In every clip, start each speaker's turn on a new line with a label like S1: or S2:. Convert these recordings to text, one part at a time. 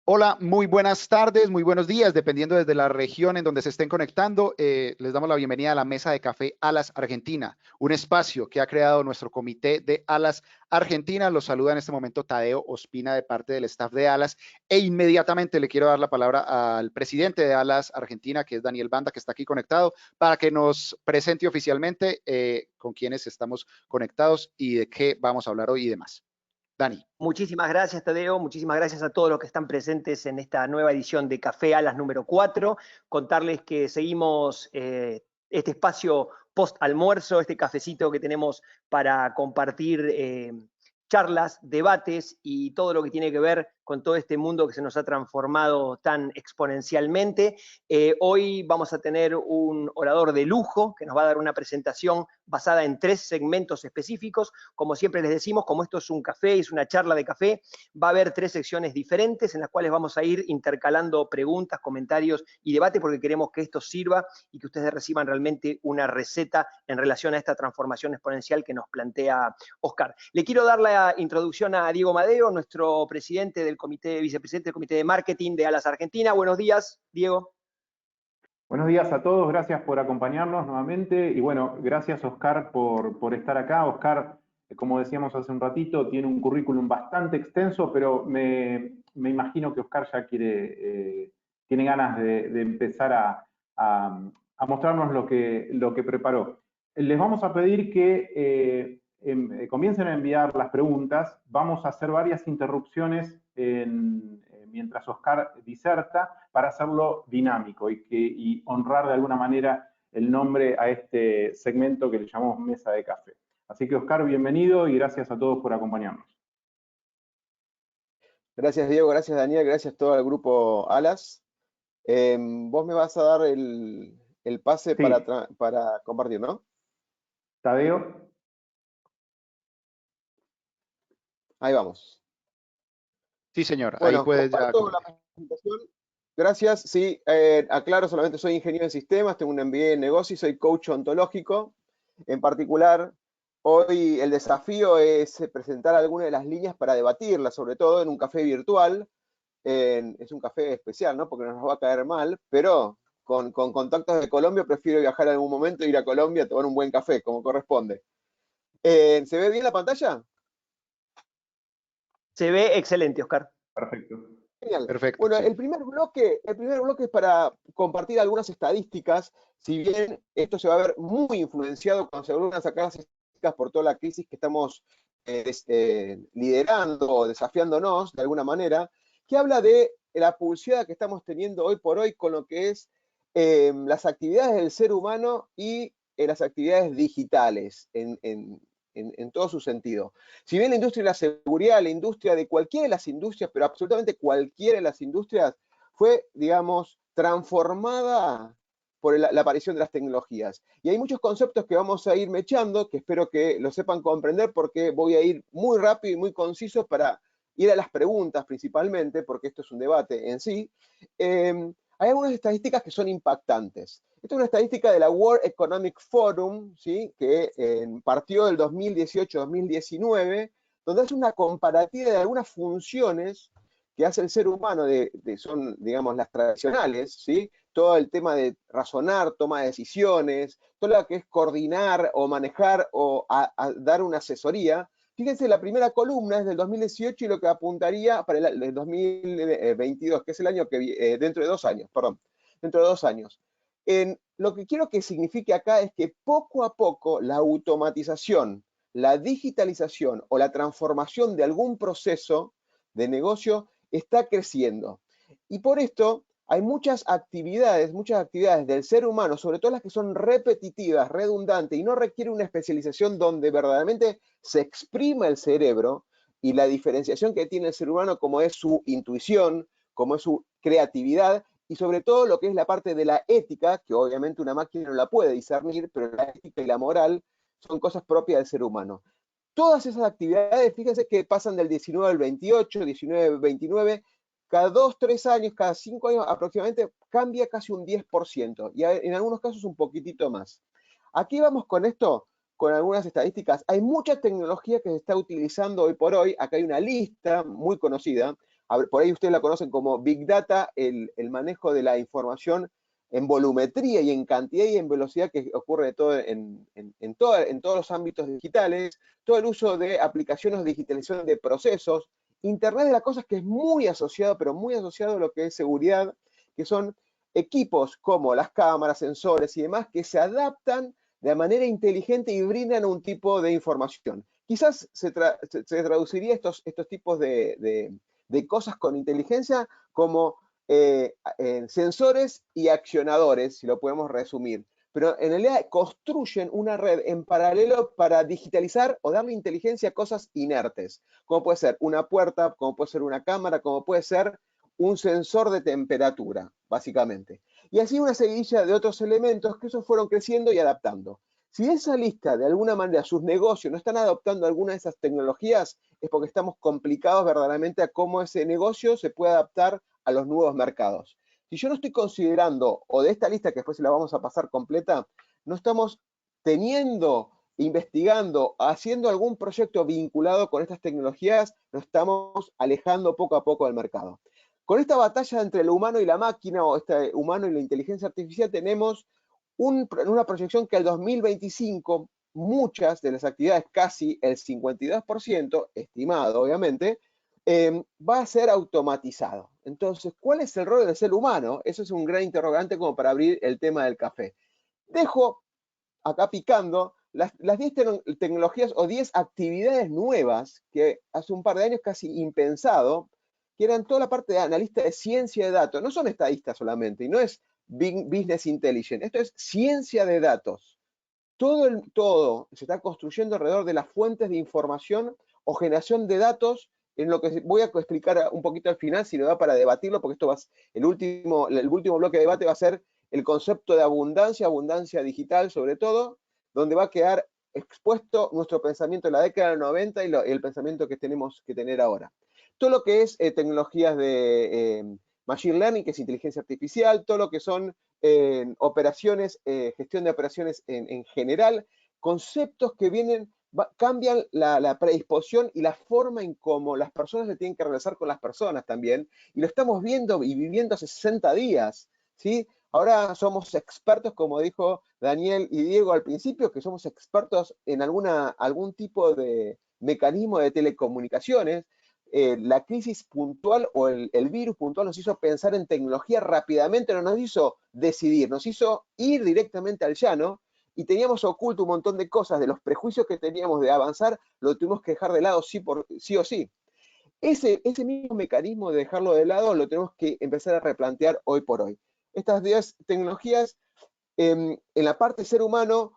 S1: Hola, muy buenas tardes, muy buenos días, dependiendo desde la región en donde se estén conectando. Les damos la bienvenida a la mesa de café Alas Argentina, un espacio que ha creado nuestro comité de Alas Argentina. Los saluda en este momento Tadeo Ospina de parte del staff de Alas e inmediatamente le quiero dar la palabra al presidente de Alas Argentina, que es Daniel Banda, que está aquí conectado, para que nos presente oficialmente con quiénes estamos conectados y de qué vamos a hablar hoy y demás. Dani.
S2: Muchísimas gracias, Tadeo. Muchísimas gracias a todos los que están presentes en esta nueva edición de Café Alas número 4. Contarles que seguimos este espacio post-almuerzo, este cafecito que tenemos para compartir charlas, debates y todo lo que tiene que ver con todo este mundo que se nos ha transformado tan exponencialmente. Hoy vamos a tener un orador de lujo que nos va a dar una presentación basada en 3 segmentos específicos. Como siempre les decimos, como esto es un café, es una charla de café, va a haber 3 secciones diferentes en las cuales vamos a ir intercalando preguntas, comentarios y debate, porque queremos que esto sirva y que ustedes reciban realmente una receta en relación a esta transformación exponencial que nos plantea Oscar. Le quiero dar la introducción a Diego Madeo, nuestro presidente del comité, vicepresidente del comité de marketing de Alas Argentina. Buenos días, Diego.
S3: Buenos días a todos, gracias por acompañarnos nuevamente y bueno, gracias Oscar por estar acá. Oscar, como decíamos hace un ratito, tiene un currículum bastante extenso, pero me imagino que Oscar ya tiene ganas de empezar a mostrarnos lo que preparó. Les vamos a pedir que comiencen a enviar las preguntas. Vamos a hacer varias interrupciones mientras Oscar diserta para hacerlo dinámico y honrar de alguna manera el nombre a este segmento que le llamamos Mesa de Café. Así que Oscar, bienvenido y gracias a todos por acompañarnos.
S4: Gracias Diego, gracias Daniel, gracias a todo el grupo Alas. Vos me vas a dar el pase
S3: sí.
S4: para compartir, ¿no?
S3: Tadeo.
S4: Ahí vamos.
S1: Sí, señor.
S4: Bueno,
S1: ahí puedes ya
S4: la presentación. Gracias. Sí, aclaro, solamente soy ingeniero en sistemas, tengo un MBA en negocios y soy coach ontológico. En particular, hoy el desafío es presentar algunas de las líneas para debatirlas, sobre todo en un café virtual. Es un café especial, ¿no? Porque no nos va a caer mal, pero con contactos de Colombia prefiero viajar en algún momento, ir a Colombia a tomar un buen café, como corresponde. ¿Se ve bien la pantalla?
S2: Se ve excelente, Oscar.
S3: Perfecto.
S4: Genial.
S1: Perfecto.
S4: Bueno,
S1: Sí.
S4: el primer bloque es para compartir algunas estadísticas, si bien esto se va a ver muy influenciado cuando se vuelvan a sacar las estadísticas por toda la crisis que estamos liderando o desafiándonos de alguna manera, que habla de la pulseada que estamos teniendo hoy por hoy con lo que es las actividades del ser humano y las actividades digitales en todo su sentido. Si bien la industria de la seguridad, la industria de cualquiera de las industrias, pero absolutamente cualquiera de las industrias, fue, digamos, transformada por la aparición de las tecnologías. Y hay muchos conceptos que vamos a ir mechando, que espero que lo sepan comprender, porque voy a ir muy rápido y muy conciso para ir a las preguntas principalmente, porque esto es un debate en sí. Hay algunas estadísticas que son impactantes. Esta es una estadística de la World Economic Forum, ¿sí? Que partió del 2018-2019, donde hace una comparativa de algunas funciones que hace el ser humano, son, digamos, las tradicionales, ¿sí? Todo el tema de razonar, toma de decisiones, todo lo que es coordinar o manejar o a dar una asesoría. Fíjense, la primera columna es del 2018 y lo que apuntaría para el 2022, que es el año que dentro de 2 años, perdón, dentro de 2 años. Lo que quiero que signifique acá es que poco a poco la automatización, la digitalización o la transformación de algún proceso de negocio está creciendo. Y por esto hay muchas actividades del ser humano, sobre todo las que son repetitivas, redundantes y no requieren una especialización donde verdaderamente se exprima el cerebro y la diferenciación que tiene el ser humano como es su intuición, como es su creatividad y sobre todo lo que es la parte de la ética, que obviamente una máquina no la puede discernir, pero la ética y la moral son cosas propias del ser humano. Todas esas actividades, fíjense que pasan del 19 al 28, 19 al 29, cada 2, 3 años, cada 5 años aproximadamente cambia casi un 10% y en algunos casos un poquitito más. Aquí vamos con esto, con algunas estadísticas. Hay mucha tecnología que se está utilizando hoy por hoy. Acá hay una lista muy conocida. por ahí ustedes la conocen como Big Data, el manejo de la información en volumetría y en cantidad y en velocidad que ocurre todo en todos los ámbitos digitales, todo el uso de aplicaciones de digitalización de procesos, Internet de las cosas que es muy asociado, pero muy asociado a lo que es seguridad, que son equipos como las cámaras, sensores y demás que se adaptan de manera inteligente y brindan un tipo de información. Quizás se traduciría estos tipos de cosas con inteligencia como sensores y accionadores, si lo podemos resumir. Pero en realidad construyen una red en paralelo para digitalizar o darle inteligencia a cosas inertes, como puede ser una puerta, como puede ser una cámara, como puede ser un sensor de temperatura, básicamente. Y así una seguidilla de otros elementos que esos fueron creciendo y adaptando. Si esa lista, de alguna manera, sus negocios no están adoptando alguna de esas tecnologías, es porque estamos complicados verdaderamente a cómo ese negocio se puede adaptar a los nuevos mercados. Si yo no estoy considerando, o de esta lista que después se la vamos a pasar completa, no estamos teniendo, investigando, haciendo algún proyecto vinculado con estas tecnologías, nos estamos alejando poco a poco del mercado. Con esta batalla entre el humano y la máquina, o este humano y la inteligencia artificial, tenemos una proyección que al 2025 muchas de las actividades, casi el 52%, estimado obviamente, va a ser automatizado. Entonces, ¿cuál es el rol del ser humano? Eso es un gran interrogante como para abrir el tema del café. Dejo acá picando las 10 tecnologías o 10 actividades nuevas que hace un par de años casi impensado, que eran toda la parte de analista de ciencia de datos. No son estadistas solamente, y no es business intelligence, esto es ciencia de datos. Todo se está construyendo alrededor de las fuentes de información o generación de datos, en lo que voy a explicar un poquito al final, si no da para debatirlo, porque esto va el último bloque de debate va a ser el concepto de abundancia digital sobre todo, donde va a quedar expuesto nuestro pensamiento en la década del 90 y el pensamiento que tenemos que tener ahora. Todo lo que es tecnologías de machine learning, que es inteligencia artificial, todo lo que son operaciones, gestión de operaciones en general, conceptos que cambian la predisposición y la forma en cómo las personas se tienen que relacionar con las personas también, y lo estamos viendo y viviendo hace 60 días, ¿sí? Ahora somos expertos, como dijo Daniel y Diego al principio, que somos expertos en algún tipo de mecanismo de telecomunicaciones. La crisis puntual o el virus puntual nos hizo pensar en tecnología rápidamente, no nos hizo decidir, nos hizo ir directamente al llano, y teníamos oculto un montón de cosas, de los prejuicios que teníamos de avanzar, lo tuvimos que dejar de lado sí o sí. Ese mismo mecanismo de dejarlo de lado lo tenemos que empezar a replantear hoy por hoy. Estas 10 tecnologías, en la parte ser humano,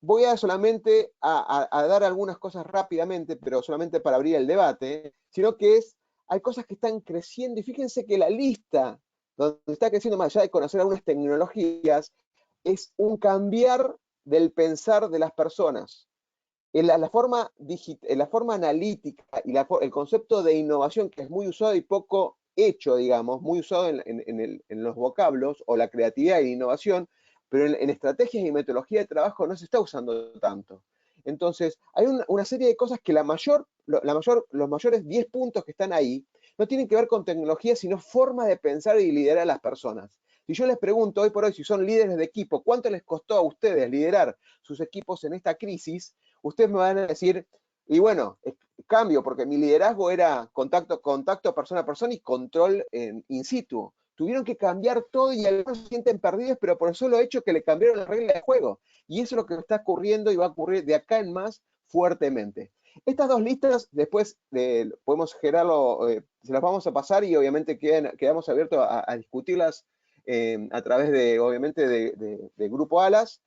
S4: voy a solamente a dar algunas cosas rápidamente, pero solamente para abrir el debate, sino que hay cosas que están creciendo, y fíjense que la lista donde está creciendo, más allá de conocer algunas tecnologías, es un cambiar del pensar de las personas. En la forma analítica y el concepto de innovación, que es muy usado y poco hecho, digamos, muy usado en los vocablos, o la creatividad y la innovación, pero en estrategias y metodología de trabajo no se está usando tanto. Entonces, hay una serie de cosas que los mayores 10 puntos que están ahí no tienen que ver con tecnología, sino forma de pensar y liderar a las personas. Si yo les pregunto hoy por hoy si son líderes de equipo, ¿cuánto les costó a ustedes liderar sus equipos en esta crisis? Ustedes me van a decir, y bueno, cambio, porque mi liderazgo era contacto persona a persona y control in situ. Tuvieron que cambiar todo y algunos se sienten perdidos, pero por el solo hecho que le cambiaron las reglas de juego. Y eso es lo que está ocurriendo y va a ocurrir de acá en más fuertemente. Estas dos listas, después podemos generarlo, se las vamos a pasar, y obviamente quedamos abiertos a discutirlas a través obviamente, de Grupo Alas.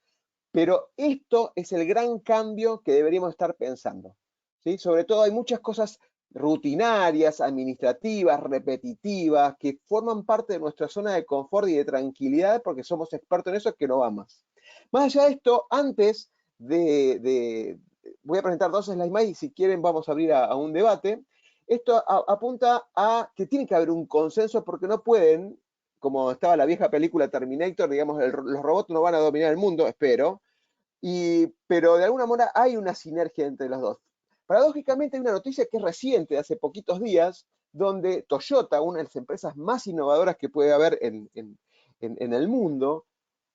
S4: Pero esto es el gran cambio que deberíamos estar pensando, ¿sí? Sobre todo hay muchas cosas rutinarias, administrativas, repetitivas, que forman parte de nuestra zona de confort y de tranquilidad porque somos expertos en eso, que no va más. Más allá de esto, antes voy a presentar 2 slides más y si quieren vamos a abrir a un debate. Esto apunta a que tiene que haber un consenso, porque no pueden, como estaba la vieja película Terminator, digamos, los robots no van a dominar el mundo, espero, pero de alguna manera hay una sinergia entre los dos. Paradójicamente hay una noticia que es reciente, de hace poquitos días, donde Toyota, una de las empresas más innovadoras que puede haber en el mundo,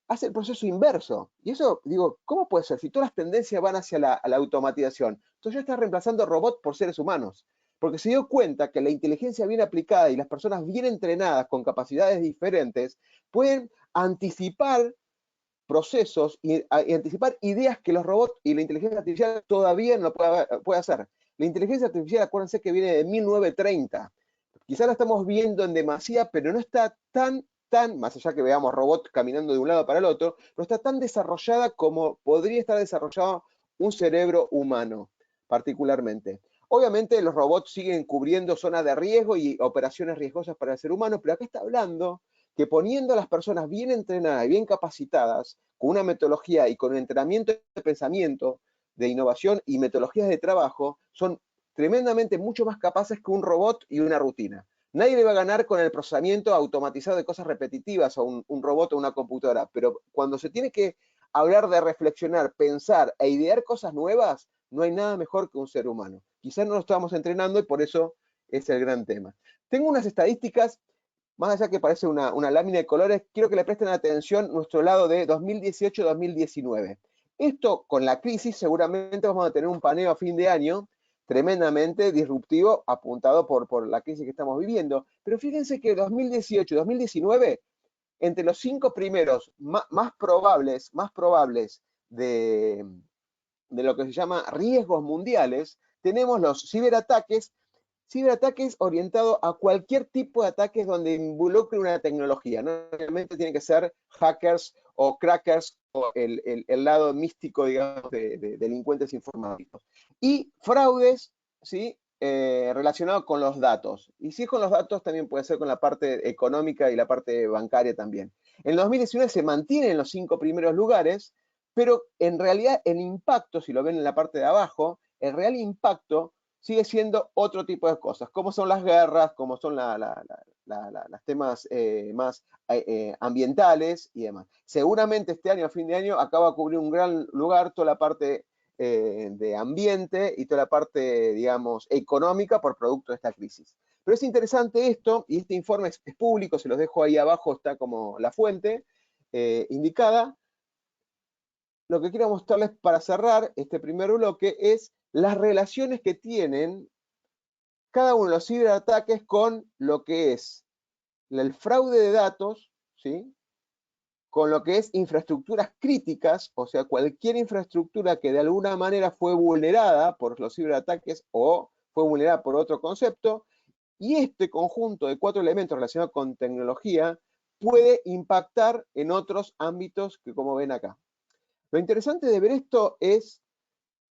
S4: hace el proceso inverso. Y eso, digo, ¿cómo puede ser? Si todas las tendencias van hacia la automatización, Toyota está reemplazando robots por seres humanos, porque se dio cuenta que la inteligencia bien aplicada y las personas bien entrenadas con capacidades diferentes pueden anticipar procesos y anticipar ideas que los robots y la inteligencia artificial todavía no puede hacer. La inteligencia artificial, acuérdense que viene de 1930. Quizás la estamos viendo en demasía, pero no está tan, más allá que veamos robots caminando de un lado para el otro, no está tan desarrollada como podría estar desarrollado un cerebro humano, particularmente. Obviamente los robots siguen cubriendo zonas de riesgo y operaciones riesgosas para el ser humano, pero acá está hablando que poniendo a las personas bien entrenadas y bien capacitadas, con una metodología y con un entrenamiento de pensamiento, de innovación y metodologías de trabajo, son tremendamente mucho más capaces que un robot y una rutina. Nadie le va a ganar con el procesamiento automatizado de cosas repetitivas a un robot o una computadora, pero cuando se tiene que hablar de reflexionar, pensar e idear cosas nuevas, no hay nada mejor que un ser humano. Quizás no lo estamos entrenando y por eso es el gran tema. Tengo unas estadísticas, más allá que parece una lámina de colores, quiero que le presten atención nuestro lado de 2018-2019. Esto con la crisis seguramente vamos a tener un paneo a fin de año tremendamente disruptivo apuntado por la crisis que estamos viviendo. Pero fíjense que 2018 y 2019, entre los 5 primeros más probables de lo que se llama riesgos mundiales, tenemos los ciberataques orientados a cualquier tipo de ataques donde involucre una tecnología. No realmente tiene que ser hackers o crackers o el lado místico, digamos, de delincuentes informáticos. Y fraudes, ¿sí? Relacionados con los datos. Y si es con los datos, también puede ser con la parte económica y la parte bancaria también. En 2019 se mantiene en los 5 primeros lugares, pero en realidad el impacto, si lo ven en la parte de abajo, el real impacto sigue siendo otro tipo de cosas, como son las guerras, como son los temas más ambientales y demás. Seguramente este año, a fin de año, acaba de cubrir un gran lugar toda la parte de ambiente y toda la parte, digamos, económica por producto de esta crisis. Pero es interesante esto, y este informe es público, se los dejo ahí abajo, está como la fuente indicada. Lo que quiero mostrarles para cerrar este primer bloque es las relaciones que tienen cada uno de los ciberataques con lo que es el fraude de datos, ¿sí? Con lo que es infraestructuras críticas, o sea, cualquier infraestructura que de alguna manera fue vulnerada por los ciberataques o fue vulnerada por otro concepto, y este conjunto de 4 elementos relacionados con tecnología puede impactar en otros ámbitos que como ven acá. Lo interesante de ver esto es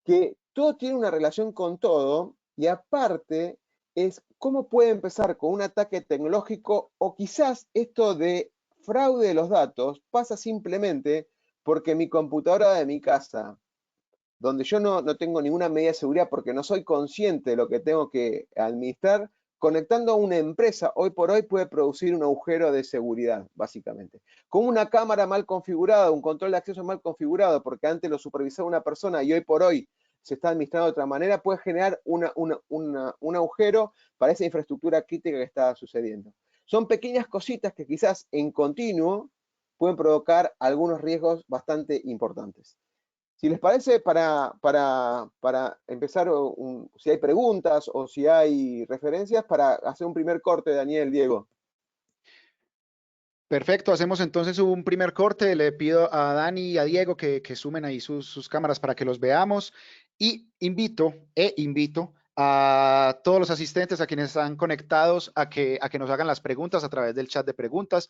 S4: que todo tiene una relación con todo y aparte es cómo puede empezar con un ataque tecnológico o quizás esto de fraude de los datos pasa simplemente porque mi computadora de mi casa, donde yo no tengo ninguna medida de seguridad porque no soy consciente de lo que tengo que administrar, conectando a una empresa hoy por hoy puede producir un agujero de seguridad, básicamente. Con una cámara mal configurada, un control de acceso mal configurado, porque antes lo supervisaba una persona y hoy por hoy se está administrando de otra manera, puede generar un agujero para esa infraestructura crítica que está sucediendo. Son pequeñas cositas que quizás en continuo pueden provocar algunos riesgos bastante importantes. Si les parece, para empezar, si hay preguntas o si hay referencias, para hacer un primer corte, Daniel, Diego.
S1: Perfecto, hacemos entonces un primer corte. Le pido a Dani y a Diego que sumen ahí sus cámaras para que los veamos. Y invito a todos los asistentes, a quienes están conectados, a que nos hagan las preguntas a través del chat de preguntas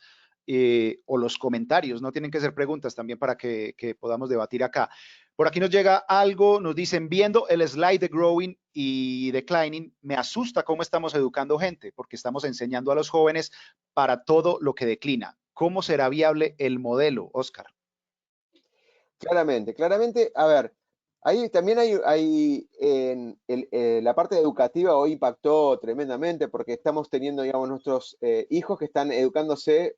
S1: o los comentarios. No tienen que ser preguntas también para que podamos debatir acá. Por aquí nos llega algo, nos dicen, viendo el slide de growing y declining, me asusta cómo estamos educando gente, porque estamos enseñando a los jóvenes para todo lo que declina. ¿Cómo será viable el modelo, Oscar?
S4: Claramente, a ver, ahí también la parte educativa hoy impactó tremendamente porque estamos teniendo, digamos, nuestros hijos que están educándose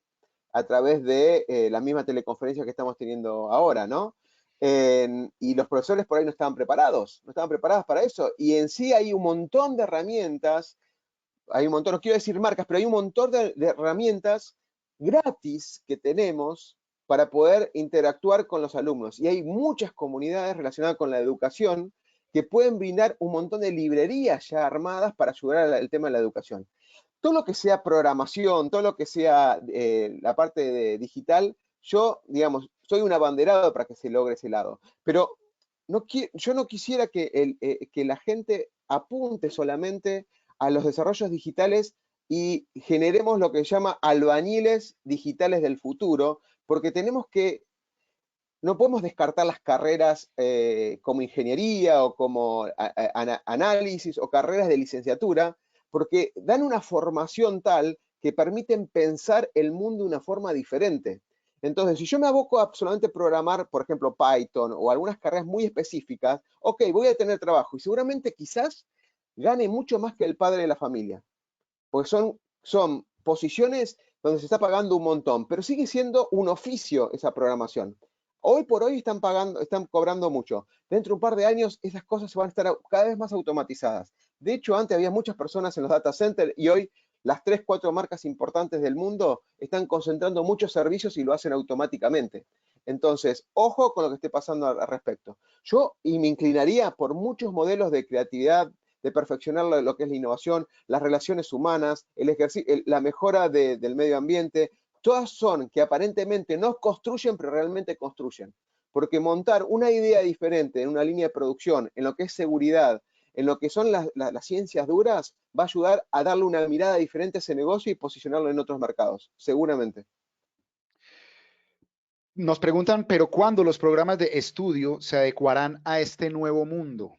S4: a través de la misma teleconferencia que estamos teniendo ahora, ¿no? Y los profesores por ahí no estaban preparados para eso. Y en sí hay un montón de herramientas. hay un montón, no quiero decir marcas, pero hay un montón de herramientas gratis que tenemos para poder interactuar con los alumnos. Y hay muchas comunidades relacionadas con la educación que pueden brindar un montón de librerías ya armadas para ayudar al tema de la educación. Todo lo que sea programación, todo lo que sea la parte digital, yo, digamos, soy un abanderado para que se logre ese lado. Pero yo no quisiera que la gente apunte solamente a los desarrollos digitales y generemos lo que se llama albañiles digitales del futuro, porque no podemos descartar las carreras como ingeniería o como análisis o carreras de licenciatura, porque dan una formación tal que permiten pensar el mundo de una forma diferente. Entonces, si yo me aboco a solamente programar, por ejemplo, Python o algunas carreras muy específicas, ok, voy a tener trabajo y seguramente quizás gane mucho más que el padre de la familia, porque son posiciones donde se está pagando un montón, pero sigue siendo un oficio esa programación. Hoy por hoy están cobrando mucho. Dentro de un par de años esas cosas se van a estar cada vez más automatizadas. De hecho, antes había muchas personas en los data centers y hoy las 3, 4 marcas importantes del mundo están concentrando muchos servicios y lo hacen automáticamente. Entonces, ojo con lo que esté pasando al respecto. Y me inclinaría por muchos modelos de creatividad, de perfeccionar lo que es la innovación, las relaciones humanas, la mejora del medio ambiente. Todas son que aparentemente no construyen, pero realmente construyen. Porque montar una idea diferente en una línea de producción, en lo que es seguridad, en lo que son las ciencias duras, va a ayudar a darle una mirada diferente a ese negocio y posicionarlo en otros mercados, seguramente.
S1: Nos preguntan, pero ¿cuándo los programas de estudio se adecuarán a este nuevo mundo?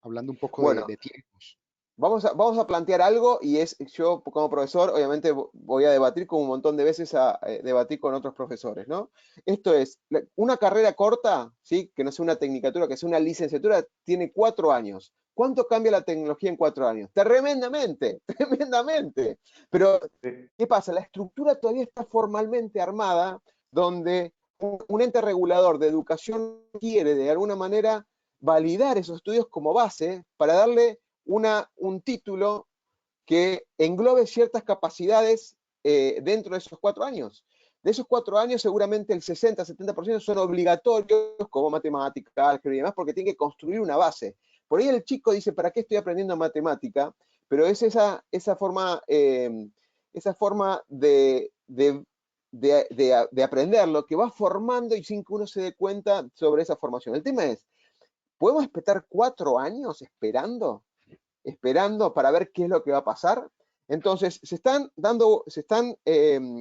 S1: Hablando un poco
S4: Bueno,
S1: de tiempos.
S4: Vamos a plantear algo y yo como profesor obviamente voy a debatir como un montón de veces debatir con otros profesores, ¿no? Esto es, una carrera corta, ¿sí? Que no sea una tecnicatura, que sea una licenciatura, tiene 4 años. ¿Cuánto cambia la tecnología en 4 años? Tremendamente, tremendamente. Pero, ¿qué pasa? La estructura todavía está formalmente armada donde un ente regulador de educación quiere de alguna manera validar esos estudios como base para darle un título que englobe ciertas capacidades dentro de esos 4 años. De esos 4 años, seguramente el 60-70% son obligatorios, como matemática, álgebra y demás, porque tiene que construir una base. Por ahí el chico dice, ¿para qué estoy aprendiendo matemática? Pero es esa forma de aprenderlo que va formando y sin que uno se dé cuenta sobre esa formación. El tema es, ¿podemos esperar 4 años esperando para ver qué es lo que va a pasar? Entonces, se están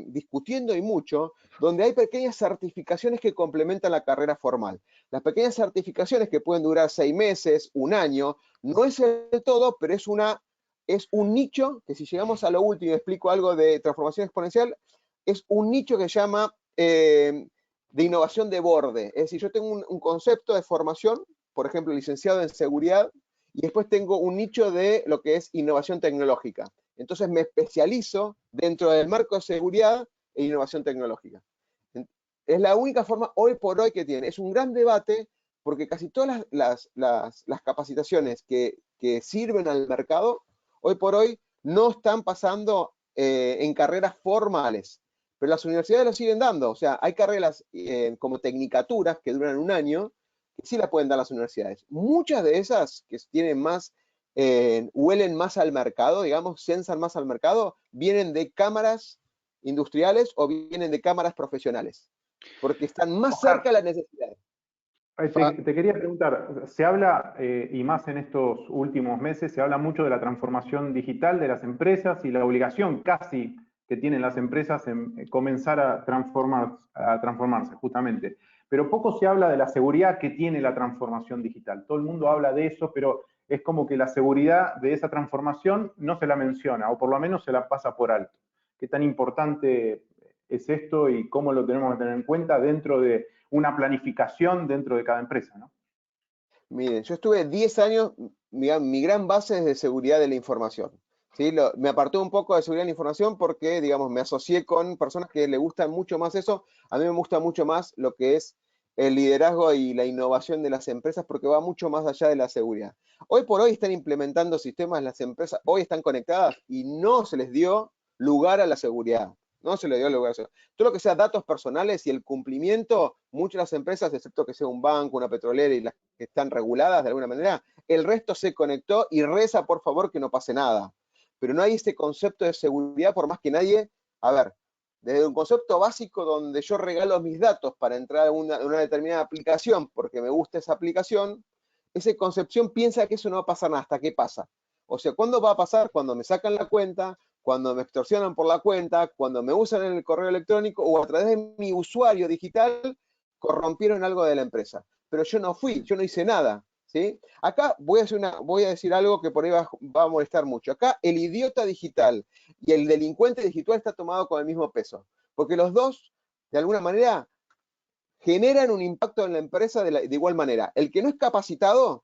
S4: discutiendo y mucho, donde hay pequeñas certificaciones que complementan la carrera formal. Las pequeñas certificaciones que pueden durar 6 meses, 1 año, no es el todo, pero es un nicho que si llegamos a lo último y explico algo de transformación exponencial, es un nicho que se llama de innovación de borde. Es decir, yo tengo un concepto de formación, por ejemplo, licenciado en seguridad, y después tengo un nicho de lo que es innovación tecnológica. Entonces me especializo dentro del marco de seguridad e innovación tecnológica. Es la única forma hoy por hoy que tiene. Es un gran debate porque casi todas las capacitaciones que sirven al mercado, hoy por hoy no están pasando en carreras formales. Pero las universidades lo siguen dando. O sea, hay carreras como tecnicaturas que duran 1 año, que sí la pueden dar las universidades. Muchas de esas que tienen más, huelen más al mercado, digamos, censan más al mercado, vienen de cámaras industriales o vienen de cámaras profesionales, porque están más cerca de las necesidades.
S3: Te quería preguntar, se habla, y más en estos últimos meses, se habla mucho de la transformación digital de las empresas y la obligación casi que tienen las empresas en comenzar a transformarse, justamente. Pero poco se habla de la seguridad que tiene la transformación digital. Todo el mundo habla de eso, pero es como que la seguridad de esa transformación no se la menciona, o por lo menos se la pasa por alto. ¿Qué tan importante es esto y cómo lo tenemos que tener en cuenta dentro de una planificación dentro de cada empresa, ¿no?
S4: Miren, yo estuve 10 años, mi gran base es de seguridad de la información. ¿Sí? Me aparté un poco de seguridad de la información porque, digamos, me asocié con personas que le gustan mucho más eso. A mí me gusta mucho más lo que es el liderazgo y la innovación de las empresas porque va mucho más allá de la seguridad. Hoy por hoy están implementando sistemas, las empresas hoy están conectadas y no se les dio lugar a la seguridad. No se les dio lugar a la seguridad. Todo lo que sea datos personales y el cumplimiento, muchas de las empresas, excepto que sea un banco, una petrolera y las que están reguladas de alguna manera, el resto se conectó y reza por favor que no pase nada. Pero no hay este concepto de seguridad por más que nadie, a ver, desde un concepto básico donde yo regalo mis datos para entrar a una determinada aplicación porque me gusta esa aplicación, esa concepción piensa que eso no va a pasar nada. ¿Hasta qué pasa? O sea, ¿cuándo va a pasar? Cuando me sacan la cuenta, cuando me extorsionan por la cuenta, cuando me usan en el correo electrónico o a través de mi usuario digital, corrompieron algo de la empresa. Pero yo no fui, yo no hice nada. ¿Sí? Acá voy a decir algo que por ahí va a molestar mucho. Acá el idiota digital y el delincuente digital está tomado con el mismo peso, porque los dos, de alguna manera, generan un impacto en la empresa de igual manera. El que no es capacitado,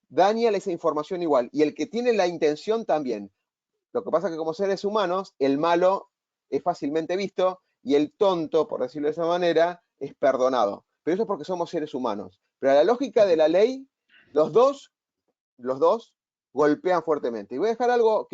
S4: daña esa información igual, y el que tiene la intención también. Lo que pasa es que como seres humanos, el malo es fácilmente visto y el tonto, por decirlo de esa manera, es perdonado. Pero eso es porque somos seres humanos. Pero a la lógica de la ley, los dos golpean fuertemente. Y voy a dejar algo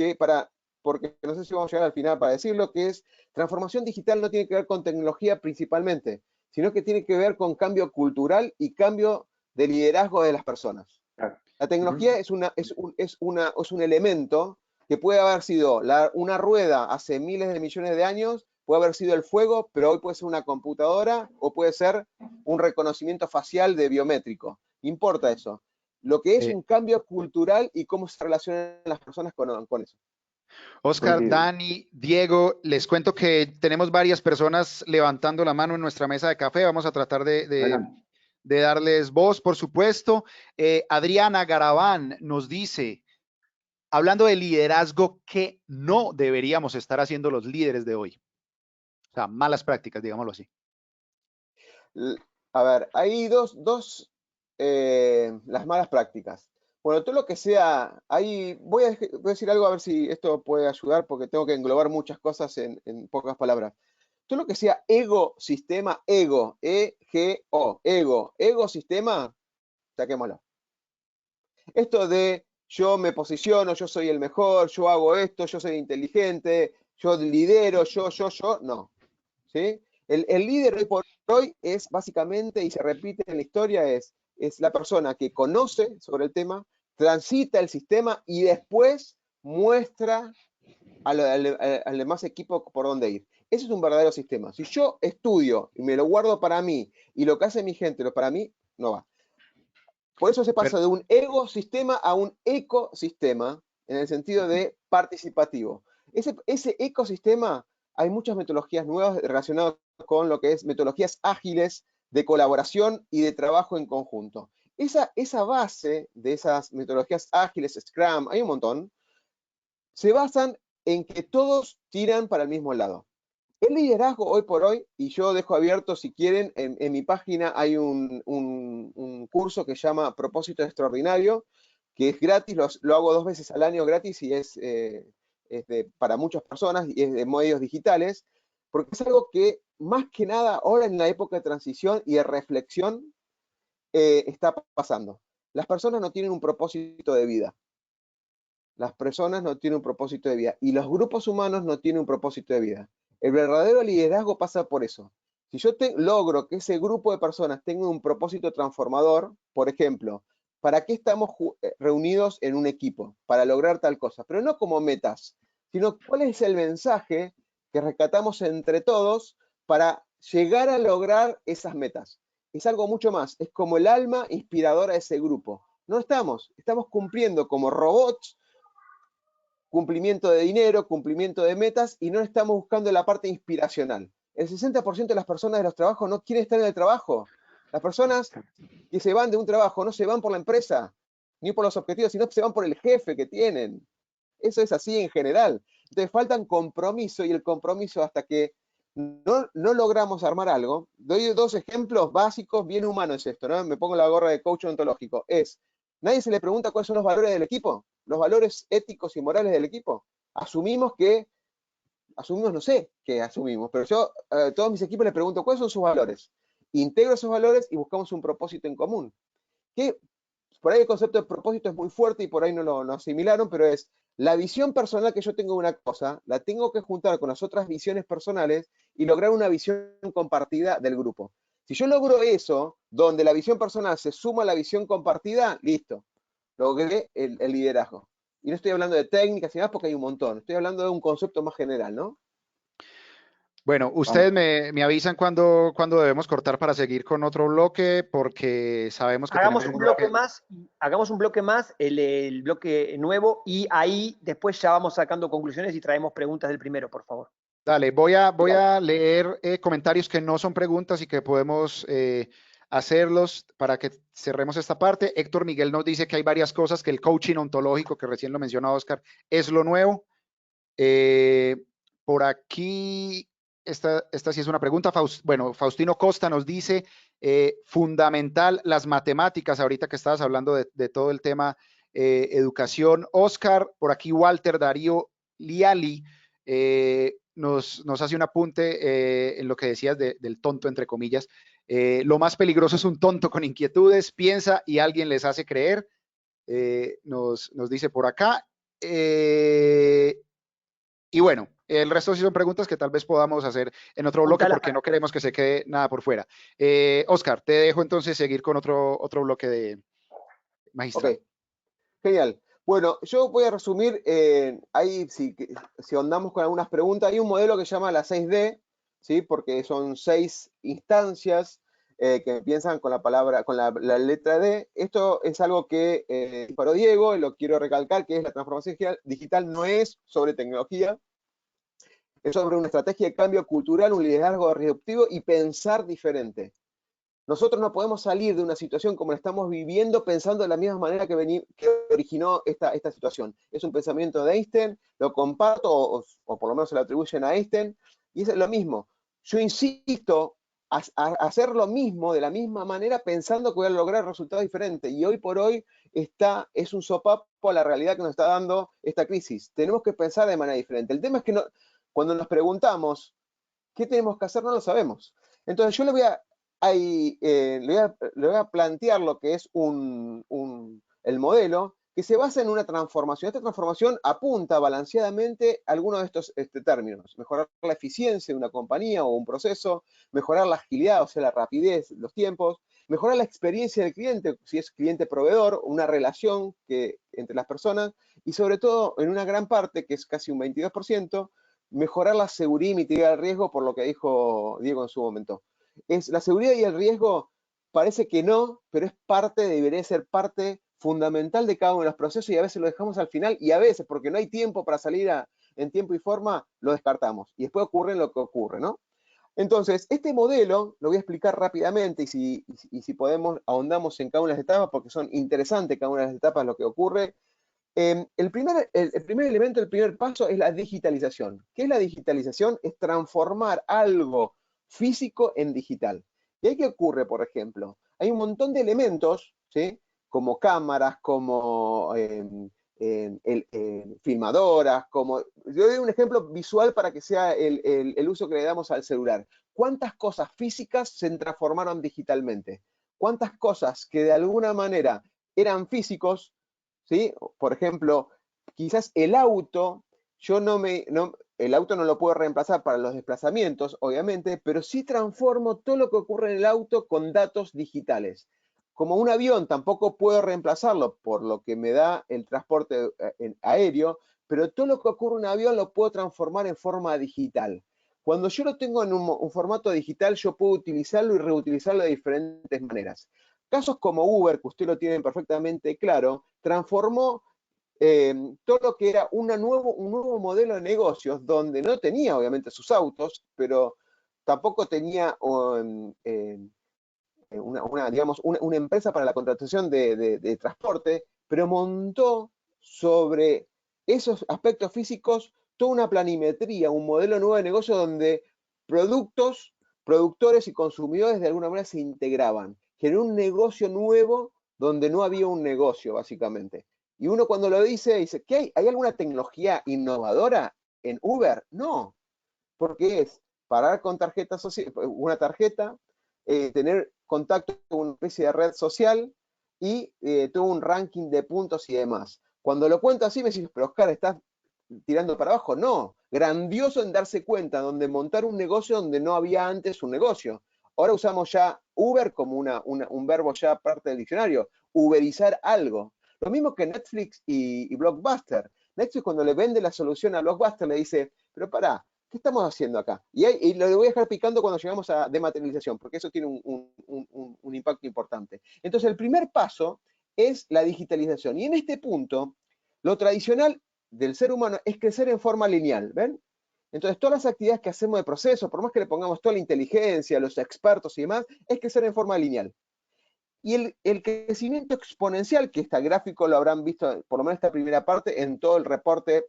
S4: porque no sé si vamos a llegar al final para decirlo, que es transformación digital no tiene que ver con tecnología principalmente, sino que tiene que ver con cambio cultural y cambio de liderazgo de las personas. La tecnología es un elemento que puede haber sido una rueda hace miles de millones de años, puede haber sido el fuego, pero hoy puede ser una computadora o puede ser un reconocimiento facial de biométrico. Importa eso. Lo que es un cambio cultural y cómo se relacionan las personas con eso.
S1: Oscar, Dani, Diego, les cuento que tenemos varias personas levantando la mano en nuestra mesa de café. Vamos a tratar de darles voz, por supuesto. Adriana Garabán nos dice, hablando de liderazgo, ¿qué no deberíamos estar haciendo los líderes de hoy? O sea, malas prácticas, digámoslo así.
S4: A ver, hay las malas prácticas. Bueno, todo lo que sea, voy a decir algo a ver si esto puede ayudar porque tengo que englobar muchas cosas en pocas palabras. Todo lo que sea ecosistema, ecosistema, saquémoslo. Esto de yo me posiciono, yo soy el mejor, yo hago esto, yo soy inteligente, yo lidero, yo, no. ¿Sí? El líder hoy por hoy es básicamente, y se repite en la historia, es la persona que conoce sobre el tema, transita el sistema y después muestra al demás equipo por dónde ir. Ese es un verdadero sistema. Si yo estudio y me lo guardo para mí y lo que hace mi gente lo para mí, no va. Por eso se pasa de un ecosistema a un ecosistema en el sentido de participativo. Ese ecosistema, hay muchas metodologías nuevas relacionadas con lo que es metodologías ágiles de colaboración y de trabajo en conjunto. Esa base de esas metodologías ágiles, Scrum, hay un montón, se basan en que todos tiran para el mismo lado. El liderazgo hoy por hoy, y yo dejo abierto si quieren, en mi página hay un curso que se llama Propósito Extraordinario, que es gratis, lo hago 2 veces al año gratis y es para muchas personas y es de medios digitales, porque es algo que más que nada ahora en la época de transición y de reflexión está pasando. Las personas no tienen un propósito de vida. Las personas no tienen un propósito de vida y los grupos humanos no tienen un propósito de vida. El verdadero liderazgo pasa por eso. Si yo logro que ese grupo de personas tenga un propósito transformador, por ejemplo, ¿para qué estamos reunidos en un equipo? Para lograr tal cosa, pero no como metas, sino cuál es el mensaje que rescatamos entre todos para llegar a lograr esas metas. Es algo mucho más, es como el alma inspiradora de ese grupo. No estamos cumpliendo como robots, cumplimiento de dinero, cumplimiento de metas, y no estamos buscando la parte inspiracional. El 60% de las personas de los trabajos no quieren estar en el trabajo. Las personas que se van de un trabajo no se van por la empresa, ni por los objetivos, sino que se van por el jefe que tienen. Eso es así en general. Entonces faltan compromiso, y el compromiso hasta que no logramos armar algo. Doy 2 ejemplos básicos, bien humanos esto, ¿no? Me pongo la gorra de coach ontológico. Nadie se le pregunta cuáles son los valores del equipo, los valores éticos y morales del equipo. Asumimos, no sé qué asumimos, pero yo a todos mis equipos les pregunto cuáles son sus valores. integro esos valores y buscamos un propósito en común. Que por ahí el concepto de propósito es muy fuerte y por ahí no lo asimilaron, pero es la visión personal que yo tengo de una cosa, la tengo que juntar con las otras visiones personales y lograr una visión compartida del grupo. Si yo logro eso, donde la visión personal se suma a la visión compartida, listo, logré el liderazgo. Y no estoy hablando de técnicas y demás porque hay un montón, estoy hablando de un concepto más general, ¿no?
S1: Bueno, ustedes me avisan cuando debemos cortar para seguir con otro bloque, porque sabemos que tenemos un bloque.
S2: Hagamos un bloque más, el bloque nuevo, y ahí después ya vamos sacando conclusiones y traemos preguntas del primero, por favor.
S1: Dale, voy a leer comentarios que no son preguntas y que podemos hacerlos para que cerremos esta parte. Héctor Miguel nos dice que hay varias cosas, que el coaching ontológico, que recién lo mencionó Oscar, es lo nuevo. Por aquí, esta sí es una pregunta. Bueno, Faustino Costa nos dice, fundamental las matemáticas, ahorita que estabas hablando de todo el tema educación. Oscar, por aquí Walter Darío Liali nos hace un apunte en lo que decías del tonto, entre comillas. Lo más peligroso es un tonto con inquietudes, piensa y alguien les hace creer. Nos dice por acá. Y bueno, el resto sí son preguntas que tal vez podamos hacer en otro bloque porque no queremos que se quede nada por fuera. Oscar, te dejo entonces seguir con otro bloque de magistral.
S4: Ok, genial. Bueno, yo voy a resumir, ahí si ahondamos con algunas preguntas, hay un modelo que se llama la 6D, ¿sí? Porque son 6 instancias que empiezan con la palabra, con la letra D. Esto es algo que disparó Diego, y lo quiero recalcar, que es la transformación digital no es sobre tecnología, es sobre una estrategia de cambio cultural, un liderazgo disruptivo y pensar diferente. Nosotros no podemos salir de una situación como la estamos viviendo pensando de la misma manera que originó esta situación. Es un pensamiento de Einstein, lo comparto, o por lo menos se lo atribuyen a Einstein, y es lo mismo. Yo insisto a hacer lo mismo de la misma manera pensando que voy a lograr resultados diferentes. Y hoy por hoy es un sopapo a la realidad que nos está dando esta crisis. Tenemos que pensar de manera diferente. El tema es que cuando nos preguntamos qué tenemos que hacer, no lo sabemos. Entonces yo le voy a plantear lo que es el modelo que se basa en una transformación. Esta transformación apunta balanceadamente a algunos de estos términos. Mejorar la eficiencia de una compañía o un proceso, mejorar la agilidad, o sea, la rapidez, los tiempos, mejorar la experiencia del cliente, si es cliente-proveedor, una relación entre las personas, y sobre todo, en una gran parte, que es casi un 22%, mejorar la seguridad y mitigar el riesgo, por lo que dijo Diego en su momento. La seguridad y el riesgo parece que no, pero debería ser parte fundamental de cada uno de los procesos, y a veces lo dejamos al final, y a veces, porque no hay tiempo para salir en tiempo y forma, lo descartamos. Y después ocurre lo que ocurre, ¿no? Entonces, este modelo lo voy a explicar rápidamente, y si podemos, ahondamos en cada una de las etapas, porque son interesantes cada una de las etapas lo que ocurre. El primer elemento, el primer paso es la digitalización. ¿Qué es la digitalización? Es transformar algo físico en digital. ¿Y ahí qué ocurre, por ejemplo? Hay un montón de elementos, ¿sí? Como cámaras, como filmadoras, yo doy un ejemplo visual para que sea el uso que le damos al celular. ¿Cuántas cosas físicas se transformaron digitalmente? ¿Cuántas cosas que de alguna manera eran físicos, ¿sí? Por ejemplo, quizás el auto, el auto no lo puedo reemplazar para los desplazamientos, obviamente, pero sí transformo todo lo que ocurre en el auto con datos digitales. Como un avión tampoco puedo reemplazarlo por lo que me da el transporte aéreo, pero todo lo que ocurre en un avión lo puedo transformar en forma digital. Cuando yo lo tengo en un formato digital, yo puedo utilizarlo y reutilizarlo de diferentes maneras. Casos como Uber, que ustedes lo tienen perfectamente claro, transformó todo lo que era un nuevo modelo de negocios, donde no tenía obviamente sus autos, pero tampoco tenía una empresa para la contratación de transporte, pero montó sobre esos aspectos físicos toda una planimetría, un modelo nuevo de negocio donde productores y consumidores de alguna manera se integraban. Generó un negocio nuevo donde no había un negocio, básicamente. Y uno cuando lo dice, ¿qué hay? ¿Hay alguna tecnología innovadora en Uber? No, porque es parar con una tarjeta, tener contacto con una especie de red social y tuvo un ranking de puntos y demás. Cuando lo cuento así me decís, pero Oscar, ¿estás tirando para abajo? No, grandioso en darse cuenta, donde montar un negocio donde no había antes un negocio. Ahora usamos ya Uber como un verbo ya parte del diccionario, uberizar algo. Lo mismo que Netflix y Blockbuster. Netflix cuando le vende la solución a Blockbuster le dice, pero pará, ¿qué estamos haciendo acá? Y lo voy a dejar picando cuando llegamos a dematerialización, porque eso tiene un impacto importante. Entonces, el primer paso es la digitalización. Y en este punto, lo tradicional del ser humano es crecer en forma lineal, ¿ven? Entonces, todas las actividades que hacemos de proceso, por más que le pongamos toda la inteligencia, los expertos y demás, es crecer en forma lineal. Y el crecimiento exponencial, que este gráfico lo habrán visto, por lo menos esta primera parte, en todo el reporte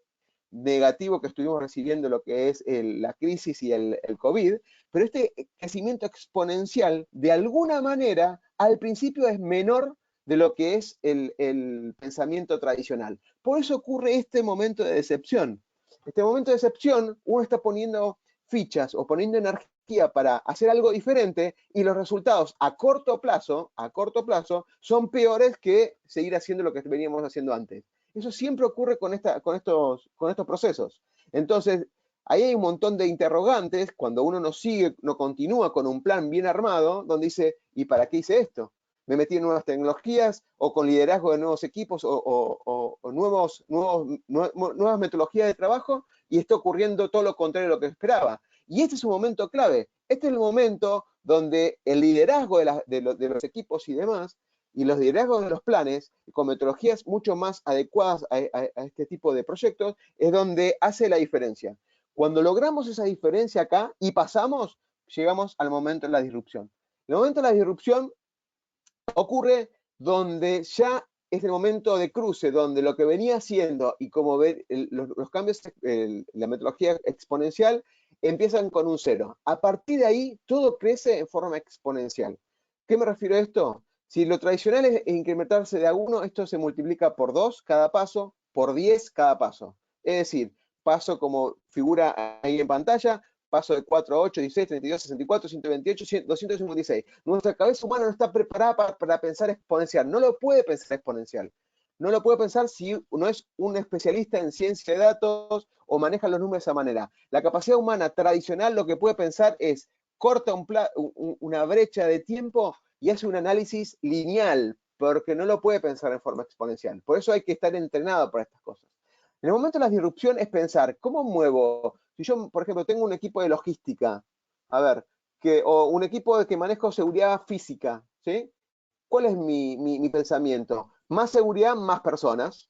S4: negativo que estuvimos recibiendo, lo que es la crisis y el COVID, pero este crecimiento exponencial, de alguna manera, al principio es menor de lo que es el pensamiento tradicional. Por eso ocurre este momento de decepción. Este momento de decepción, uno está poniendo fichas o poniendo energía para hacer algo diferente y los resultados a corto plazo son peores que seguir haciendo lo que veníamos haciendo antes. Eso siempre ocurre con estos procesos. Entonces, ahí hay un montón de interrogantes cuando uno no sigue, no continúa con un plan bien armado, donde dice, ¿y para qué hice esto? Me metí en nuevas tecnologías o con liderazgo de nuevos equipos o nuevas metodologías de trabajo y está ocurriendo todo lo contrario de lo que esperaba. Y este es un momento clave. Este es el momento donde el liderazgo de los equipos y demás, y los liderazgos de los planes, con metodologías mucho más adecuadas a este tipo de proyectos, es donde hace la diferencia. Cuando logramos esa diferencia acá y pasamos, llegamos al momento de la disrupción. El momento de la disrupción ocurre donde ya es el momento de cruce, donde lo que venía haciendo y como ver los cambios, la metodología exponencial, empiezan con un cero. A partir de ahí, todo crece en forma exponencial. ¿Qué me refiero a esto? Si lo tradicional es incrementarse de a 1, esto se multiplica por 2 cada paso, por 10 cada paso. Es decir, paso como figura ahí en pantalla, paso de 4 a 8, 16, 32, 64, 128, 256. Nuestra cabeza humana no está preparada para pensar exponencial. No lo puede pensar exponencial. No lo puede pensar si no es un especialista en ciencia de datos o maneja los números de esa manera. La capacidad humana tradicional lo que puede pensar es corta una brecha de tiempo y hace un análisis lineal, porque no lo puede pensar en forma exponencial. Por eso hay que estar entrenado para estas cosas. En el momento de la disrupción es pensar, ¿cómo muevo? Si yo, por ejemplo, tengo un equipo de logística, a ver, o un equipo que manejo seguridad física, ¿sí? ¿Cuál es mi pensamiento? Más seguridad, más personas.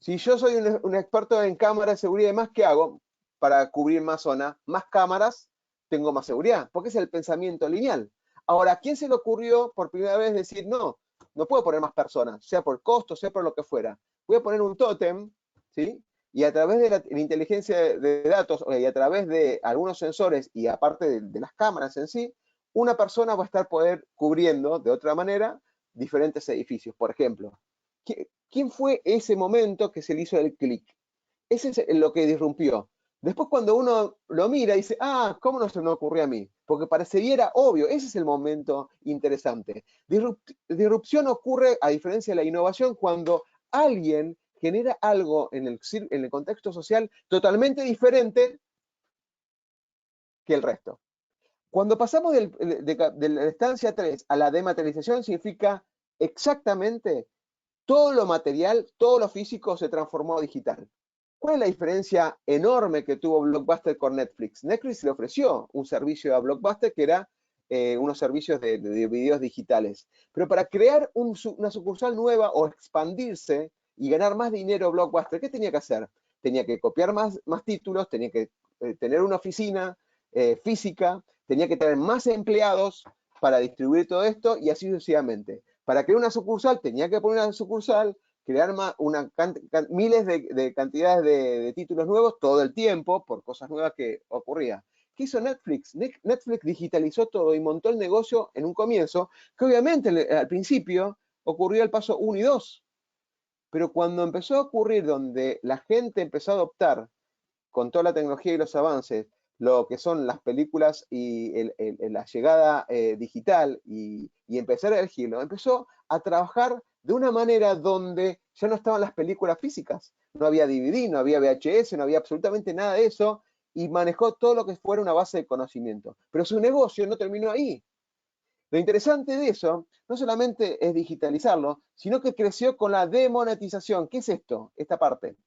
S4: Si yo soy un experto en cámaras de seguridad y demás, ¿qué hago para cubrir más zona? Más cámaras, tengo más seguridad, porque es el pensamiento lineal. Ahora, ¿a quién se le ocurrió por primera vez decir, no, no puedo poner más personas, sea por costo, sea por lo que fuera? Voy a poner un tótem, ¿sí? Y a través de la inteligencia de datos y a través de algunos sensores y aparte de las cámaras en sí, una persona va a estar cubriendo de otra manera diferentes edificios. Por ejemplo, ¿quién fue ese momento que se le hizo el clic? Ese es lo que disrumpió. Después cuando uno lo mira dice, ah, ¿cómo no se me ocurrió a mí? Porque parecería obvio, ese es el momento interesante. Disrupción ocurre, a diferencia de la innovación, cuando alguien genera algo en el contexto social totalmente diferente que el resto. Cuando pasamos de la estancia 3 a la dematerialización, significa exactamente todo lo material, todo lo físico se transformó a digital. ¿Cuál es la diferencia enorme que tuvo Blockbuster con Netflix? Netflix le ofreció un servicio a Blockbuster que era unos servicios de videos digitales. Pero para crear una sucursal nueva o expandirse y ganar más dinero Blockbuster, ¿qué tenía que hacer? Tenía que copiar más títulos, tenía que tener una oficina física, tenía que tener más empleados para distribuir todo esto y así sucesivamente. Para crear una sucursal tenía que poner una sucursal, crear miles de cantidades de títulos nuevos todo el tiempo por cosas nuevas que ocurrían. ¿Qué hizo Netflix? Netflix digitalizó todo y montó el negocio en un comienzo, que obviamente al principio ocurrió el paso 1 y 2. Pero cuando empezó a ocurrir donde la gente empezó a adoptar, con toda la tecnología y los avances, lo que son las películas y la llegada digital y empezar a elegirlo, empezó a trabajar de una manera donde ya no estaban las películas físicas, no había DVD, no había VHS, no había absolutamente nada de eso, y manejó todo lo que fuera una base de conocimiento. Pero su negocio no terminó ahí. Lo interesante de eso no solamente es digitalizarlo, sino que creció con la demonetización. ¿Qué es esto? Esta parte.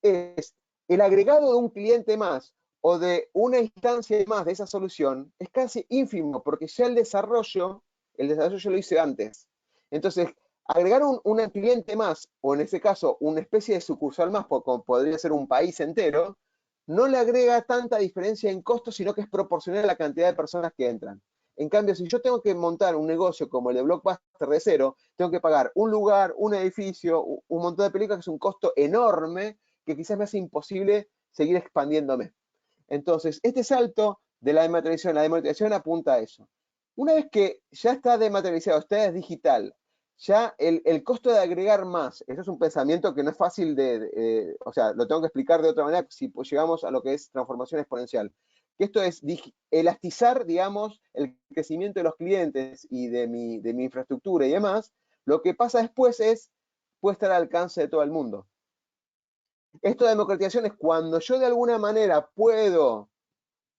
S4: Es el agregado de un cliente más o de una instancia más de esa solución es casi ínfimo, porque ya el desarrollo yo lo hice antes. Entonces, agregar un cliente más, o en este caso, una especie de sucursal más, como podría ser un país entero, no le agrega tanta diferencia en costos, sino que es proporcional a la cantidad de personas que entran. En cambio, si yo tengo que montar un negocio como el de Blockbuster de cero, tengo que pagar un lugar, un edificio, un montón de películas, que es un costo enorme, que quizás me hace imposible seguir expandiéndome. Entonces, este salto de la desmaterialización apunta a eso. Una vez que ya está desmaterializado, está digital, ya el costo de agregar más, eso es un pensamiento que no es fácil o sea, lo tengo que explicar de otra manera si llegamos a lo que es transformación exponencial. Que esto es elastizar, digamos, el crecimiento de los clientes y de mi infraestructura y demás. Lo que pasa después puede estar al alcance de todo el mundo. Esto de democratización es cuando yo de alguna manera puedo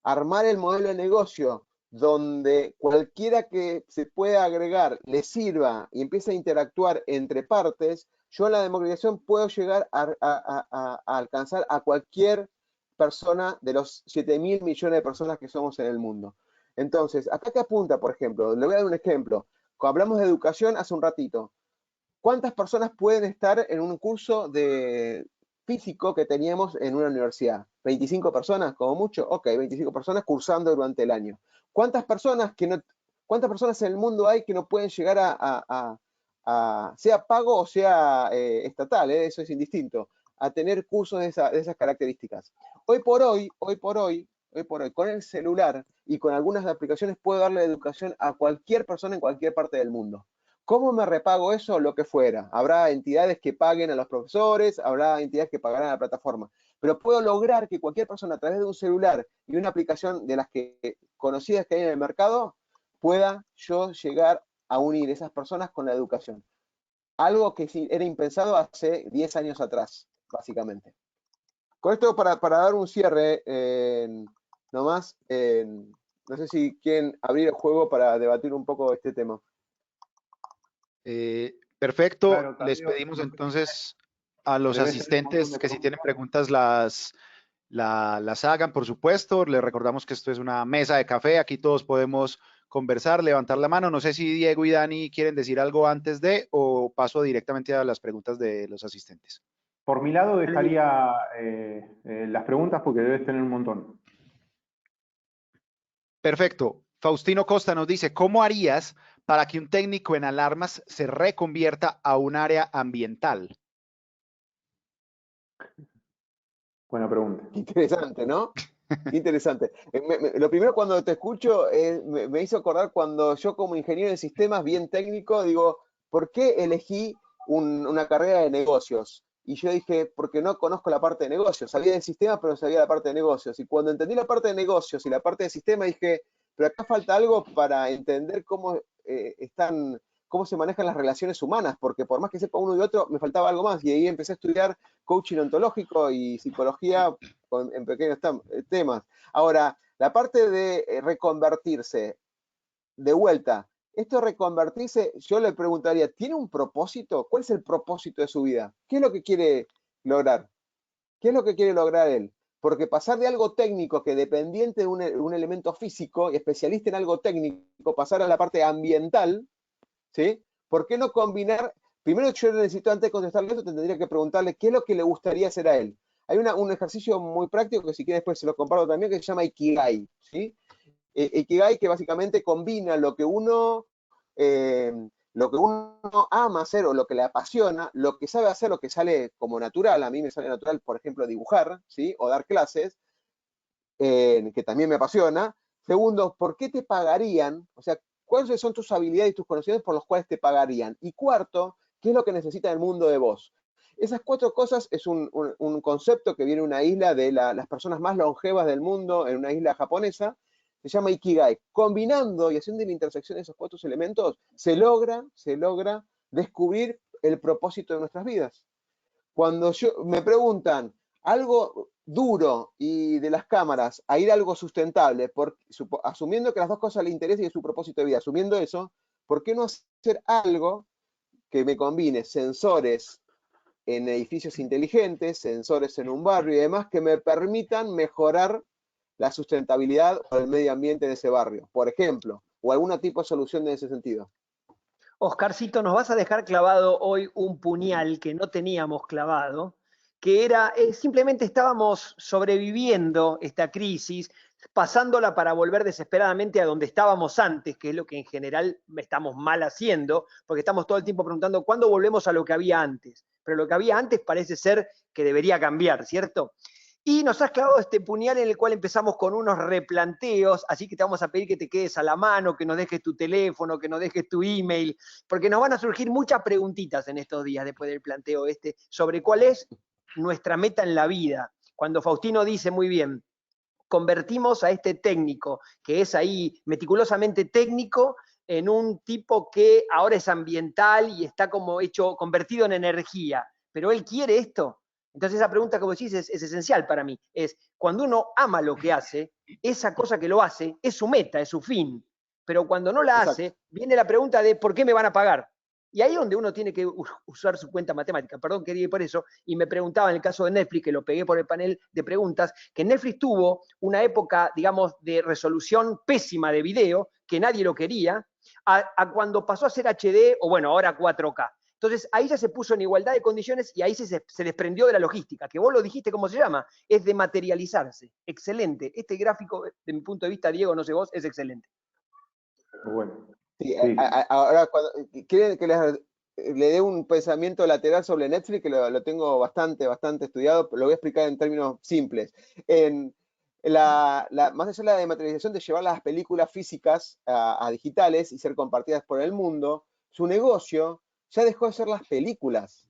S4: armar el modelo de negocio donde cualquiera que se pueda agregar le sirva y empiece a interactuar entre partes, yo en la democratización puedo llegar a alcanzar a cualquier persona de los 7.000 millones de personas que somos en el mundo. Entonces, acá que apunta, por ejemplo, le voy a dar un ejemplo. Cuando hablamos de educación hace un ratito, ¿cuántas personas pueden estar en un curso de físico que teníamos en una universidad? ¿25 personas como mucho? Ok, 25 personas cursando durante el año. ¿Cuántas personas en el mundo hay que no pueden llegar sea pago o sea estatal, eso es indistinto, a tener cursos de esas características? Hoy por hoy, con el celular y con algunas aplicaciones puedo darle educación a cualquier persona en cualquier parte del mundo. ¿Cómo me repago eso? Lo que fuera. Habrá entidades que paguen a los profesores, habrá entidades que pagarán a la plataforma. Pero puedo lograr que cualquier persona a través de un celular y una aplicación de las que conocidas que hay en el mercado, pueda yo llegar a unir esas personas con la educación. Algo que era impensado hace 10 años atrás, básicamente. Con esto, para dar un cierre, nomás, no sé si quieren abrir el juego para debatir un poco este tema.
S1: Perfecto,
S3: Claro,
S1: les
S3: Tadeo,
S1: pedimos entonces a los
S3: debes tener un montón
S1: asistentes
S3: de
S1: que si tienen
S3: preguntas.
S1: preguntas las hagan, por supuesto. Les recordamos que esto es una mesa de café, aquí todos podemos conversar, levantar la mano. No sé si Diego y Dani quieren decir algo antes de o paso directamente a las preguntas de los asistentes.
S3: Por mi lado dejaría las preguntas porque debes tener un montón.
S1: Perfecto. Faustino Costa nos dice, ¿cómo harías para que un técnico en alarmas se reconvierta a un área ambiental?
S3: Buena pregunta.
S4: Interesante, ¿no? Qué interesante. Lo primero cuando te escucho me hizo acordar cuando yo como ingeniero de sistemas bien técnico digo, ¿por qué elegí una carrera de negocios? Y yo dije, porque no conozco la parte de negocios. Sabía de sistemas, pero no sabía la parte de negocios. Y cuando entendí la parte de negocios y la parte de sistema, dije, pero acá falta algo para entender cómo se manejan las relaciones humanas, porque por más que sepa uno y otro, me faltaba algo más. Y ahí empecé a estudiar coaching ontológico y psicología en pequeños temas. Ahora, la parte de reconvertirse, de vuelta, esto reconvertirse, yo le preguntaría, ¿tiene un propósito? ¿Cuál es el propósito de su vida? ¿Qué es lo que quiere lograr? ¿Qué es lo que quiere lograr él? Porque pasar de algo técnico que dependiente de un elemento físico y especialista en algo técnico, pasar a la parte ambiental, ¿sí? ¿Por qué no combinar? Primero yo necesito, antes de contestarle eso, tendría que preguntarle qué es lo que le gustaría hacer a él. Hay un ejercicio muy práctico que si quieren después se lo comparto también, que se llama Ikigai, ¿sí? Ikigai que básicamente combina lo que uno ama hacer o lo que le apasiona, lo que sabe hacer, lo que sale como natural. A mí me sale natural, por ejemplo, dibujar, ¿sí? O dar clases, que también me apasiona. Segundo, ¿por qué te pagarían? O sea, ¿cuáles son tus habilidades y tus conocimientos por los cuales te pagarían? Y cuarto, ¿qué es lo que necesita el mundo de vos? Esas 4 cosas es un concepto que viene de una isla de las personas más longevas del mundo, en una isla japonesa, se llama Ikigai. Combinando y haciendo la intersección de esos 4 elementos, se logra descubrir el propósito de nuestras vidas. Cuando me preguntan algo duro y de las cámaras a ir a algo sustentable, asumiendo que las 2 cosas le interesan y es su propósito de vida, asumiendo eso, ¿por qué no hacer algo que me combine sensores en edificios inteligentes, sensores en un barrio y demás que me permitan mejorar la sustentabilidad o el medio ambiente de ese barrio, por ejemplo, o algún tipo de solución en ese sentido?
S2: Oscarcito, nos vas a dejar clavado hoy un puñal que no teníamos clavado, que era, simplemente estábamos sobreviviendo esta crisis, pasándola para volver desesperadamente a donde estábamos antes, que es lo que en general estamos mal haciendo, porque estamos todo el tiempo preguntando cuándo volvemos a lo que había antes. Pero lo que había antes parece ser que debería cambiar, ¿cierto? Y nos has clavado este puñal en el cual empezamos con unos replanteos, así que te vamos a pedir que te quedes a la mano, que nos dejes tu teléfono, que nos dejes tu email, porque nos van a surgir muchas preguntitas en estos días después del planteo sobre cuál es nuestra meta en la vida. Cuando Faustino dice muy bien, convertimos a este técnico, que es ahí meticulosamente técnico, en un tipo que ahora es ambiental y está como convertido en energía. Pero él quiere esto. Entonces esa pregunta que vos decís es esencial para mí. Es, cuando uno ama lo que hace, esa cosa que lo hace es su meta, es su fin. Pero cuando no la hace, viene la pregunta de ¿por qué me van a pagar? Y ahí es donde uno tiene que usar su cuenta matemática. Perdón, quería ir por eso. Y me preguntaba en el caso de Netflix, que lo pegué por el panel de preguntas, que Netflix tuvo una época, digamos, de resolución pésima de video, que nadie lo quería, a cuando pasó a ser HD, o bueno, ahora 4K. Entonces ahí ya se puso en igualdad de condiciones y ahí se desprendió de la logística, que vos lo dijiste, ¿cómo se llama? Es de materializarse. Excelente. Este gráfico, de mi punto de vista, Diego, no sé vos, es excelente.
S3: Bueno,
S4: Sí,
S3: sí.
S4: ahora, ¿quieren que le dé un pensamiento lateral sobre Netflix? Que lo tengo bastante estudiado, pero lo voy a explicar en términos simples. Más allá de la dematerialización de llevar las películas físicas a digitales y ser compartidas por el mundo, su negocio ya dejó de ser las películas.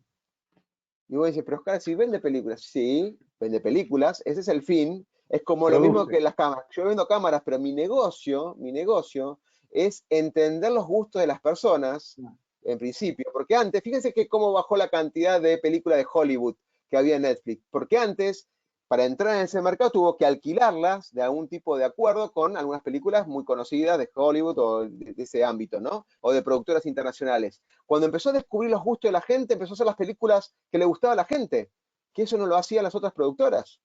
S4: Y vos decís, pero Oscar, si vende películas. Sí, vende películas, ese es el fin. Es como lo mismo que las cámaras. Yo vendo cámaras, pero mi negocio es entender los gustos de las personas, en principio. Porque antes, fíjense que cómo bajó la cantidad de películas de Hollywood que había en Netflix. Porque antes, para entrar en ese mercado, tuvo que alquilarlas de algún tipo de acuerdo con algunas películas muy conocidas de Hollywood o de ese ámbito, ¿no? O de productoras internacionales. Cuando empezó a descubrir los gustos de la gente, empezó a hacer las películas que le gustaba a la gente, que eso no lo hacían las otras productoras.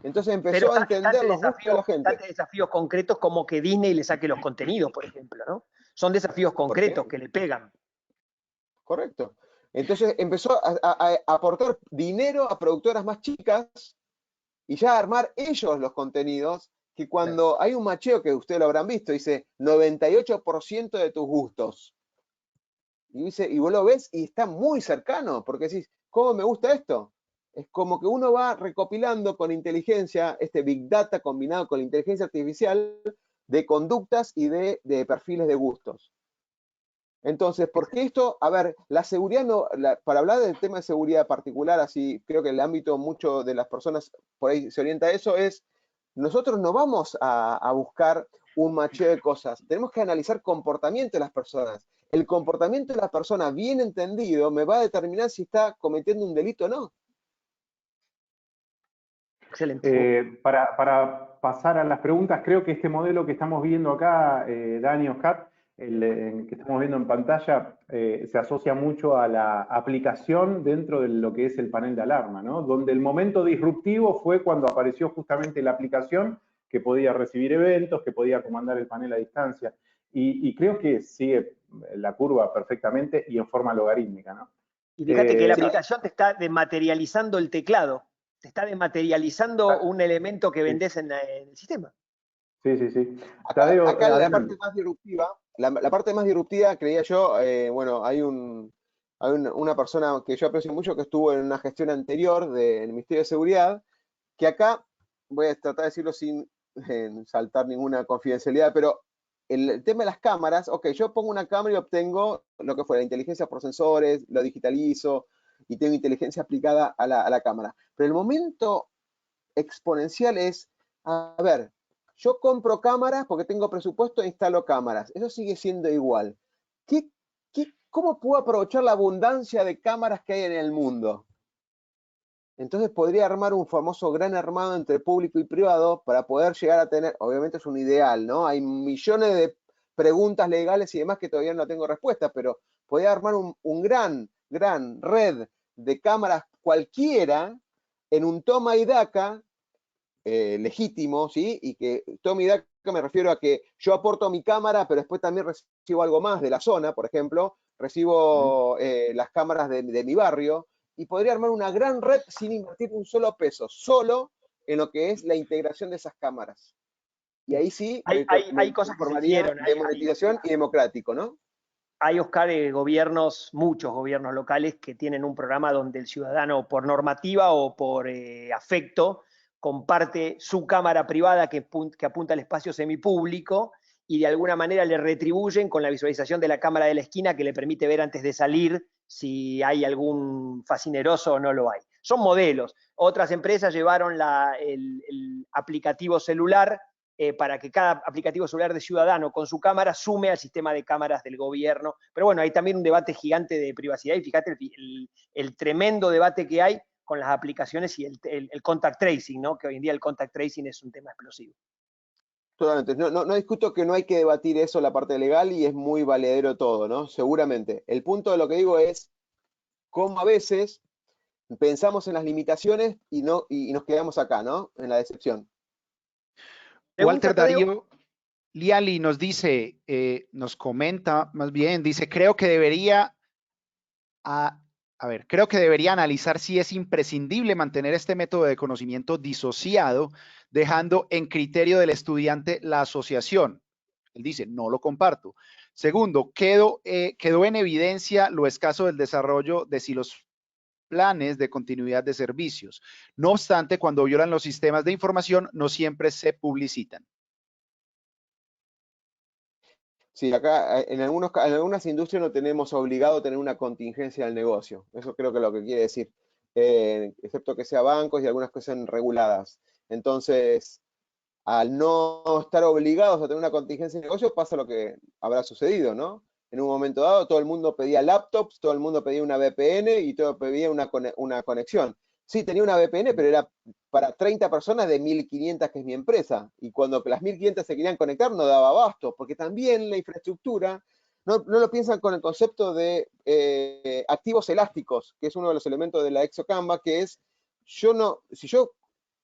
S4: Entonces empezó a entender los gustos de la gente.
S2: Desafíos concretos como que Disney le saque los contenidos, por ejemplo, ¿no? Son desafíos concretos que le pegan.
S4: Correcto. Entonces empezó a aportar dinero a productoras más chicas y ya a armar ellos los contenidos, que cuando hay un macheo, que ustedes lo habrán visto, dice 98% de tus gustos. Y dice, y vos lo ves y está muy cercano, porque decís, ¿cómo me gusta esto? Es como que uno va recopilando con inteligencia, este Big Data combinado con la inteligencia artificial, de conductas y de perfiles de gustos. Entonces, porque esto, a ver, la seguridad no, para hablar del tema de seguridad particular, así creo que el ámbito mucho de las personas por ahí se orienta a eso, es, nosotros no vamos a buscar un macheo de cosas, tenemos que analizar comportamiento de las personas. El comportamiento de la persona bien entendido me va a determinar si está cometiendo un delito o no.
S2: Excelente.
S3: Para pasar a las preguntas, creo que este modelo que estamos viendo acá, Dani, Oscar, que estamos viendo en pantalla, se asocia mucho a la aplicación dentro de lo que es el panel de alarma, ¿no? Donde el momento disruptivo fue cuando apareció justamente la aplicación que podía recibir eventos, que podía comandar el panel a distancia. Y creo que sigue la curva perfectamente y en forma logarítmica, ¿no?
S2: Y fíjate que la aplicación te está dematerializando el teclado, te está dematerializando un elemento que vendés en el sistema.
S3: Sí, sí, sí.
S4: Acá la parte más disruptiva, la parte más disruptiva, creía yo, bueno, hay una persona que yo aprecio mucho que estuvo en una gestión anterior del Ministerio de Seguridad, que acá, voy a tratar de decirlo sin saltar ninguna confidencialidad, pero el tema de las cámaras, ok, yo pongo una cámara y obtengo lo que fue la inteligencia por sensores, lo digitalizo, y tengo inteligencia aplicada a la cámara. Pero el momento exponencial es, a ver, yo compro cámaras porque tengo presupuesto e instalo cámaras. Eso sigue siendo igual. ¿Cómo puedo aprovechar la abundancia de cámaras que hay en el mundo? Entonces podría armar un famoso gran armado entre público y privado para poder llegar a tener, obviamente es un ideal, ¿no? Hay millones de preguntas legales y demás que todavía no tengo respuesta, pero podría armar un gran red de cámaras cualquiera en un toma y daca legítimo, ¿sí? Y que toma y daca me refiero a que yo aporto mi cámara, pero después también recibo algo más de la zona, por ejemplo, recibo las cámaras de mi barrio, y podría armar una gran red sin invertir un solo peso, solo en lo que es la integración de esas cámaras. Y ahí sí
S2: Hay cosas que se hicieron.
S4: de monetización y democrático, ¿no?
S2: Hay, Oscar, gobiernos, muchos gobiernos locales que tienen un programa donde el ciudadano, por normativa o por afecto, comparte su cámara privada que apunta al espacio semipúblico y de alguna manera le retribuyen con la visualización de la cámara de la esquina que le permite ver antes de salir si hay algún fascineroso o no lo hay. Son modelos. Otras empresas llevaron el aplicativo celular para que cada aplicativo celular de ciudadano con su cámara sume al sistema de cámaras del gobierno. Pero bueno, hay también un debate gigante de privacidad y fíjate el tremendo debate que hay con las aplicaciones y el contact tracing, ¿no? Que hoy en día el contact tracing es un tema explosivo.
S4: Totalmente. No discuto que no hay que debatir eso, la parte legal, y es muy valedero todo, ¿no? Seguramente. El punto de lo que digo es cómo a veces pensamos en las limitaciones y nos quedamos acá, ¿no? En la decepción.
S1: Walter Darío Liali nos dice, nos comenta más bien, dice, creo que debería analizar si es imprescindible mantener este método de conocimiento disociado, dejando en criterio del estudiante la asociación. Él dice, no lo comparto. Segundo, quedó en evidencia lo escaso del desarrollo de si los planes de continuidad de servicios. No obstante, cuando violan los sistemas de información, no siempre se publicitan.
S4: Sí, acá en algunas industrias no tenemos obligado a tener una contingencia del negocio. Eso creo que es lo que quiere decir. Excepto que sea bancos y algunas que sean reguladas. Entonces, al no estar obligados a tener una contingencia de negocio, pasa lo que habrá sucedido, ¿no? En un momento dado, todo el mundo pedía laptops, todo el mundo pedía una VPN y todo pedía una conexión. Sí, tenía una VPN, pero era para 30 personas de 1.500, que es mi empresa. Y cuando las 1.500 se querían conectar, no daba abasto, porque también la infraestructura, no lo piensan con el concepto de activos elásticos, que es uno de los elementos de la ExoCanva, que es, si yo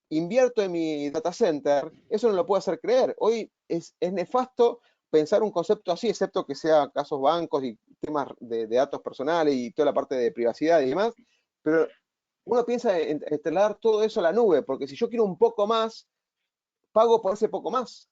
S4: invierto en mi data center, eso no lo puedo hacer creer. Hoy es nefasto pensar un concepto así, excepto que sea casos bancos y temas de datos personales y toda la parte de privacidad y demás, pero uno piensa en trasladar todo eso a la nube, porque si yo quiero un poco más, pago por ese poco más.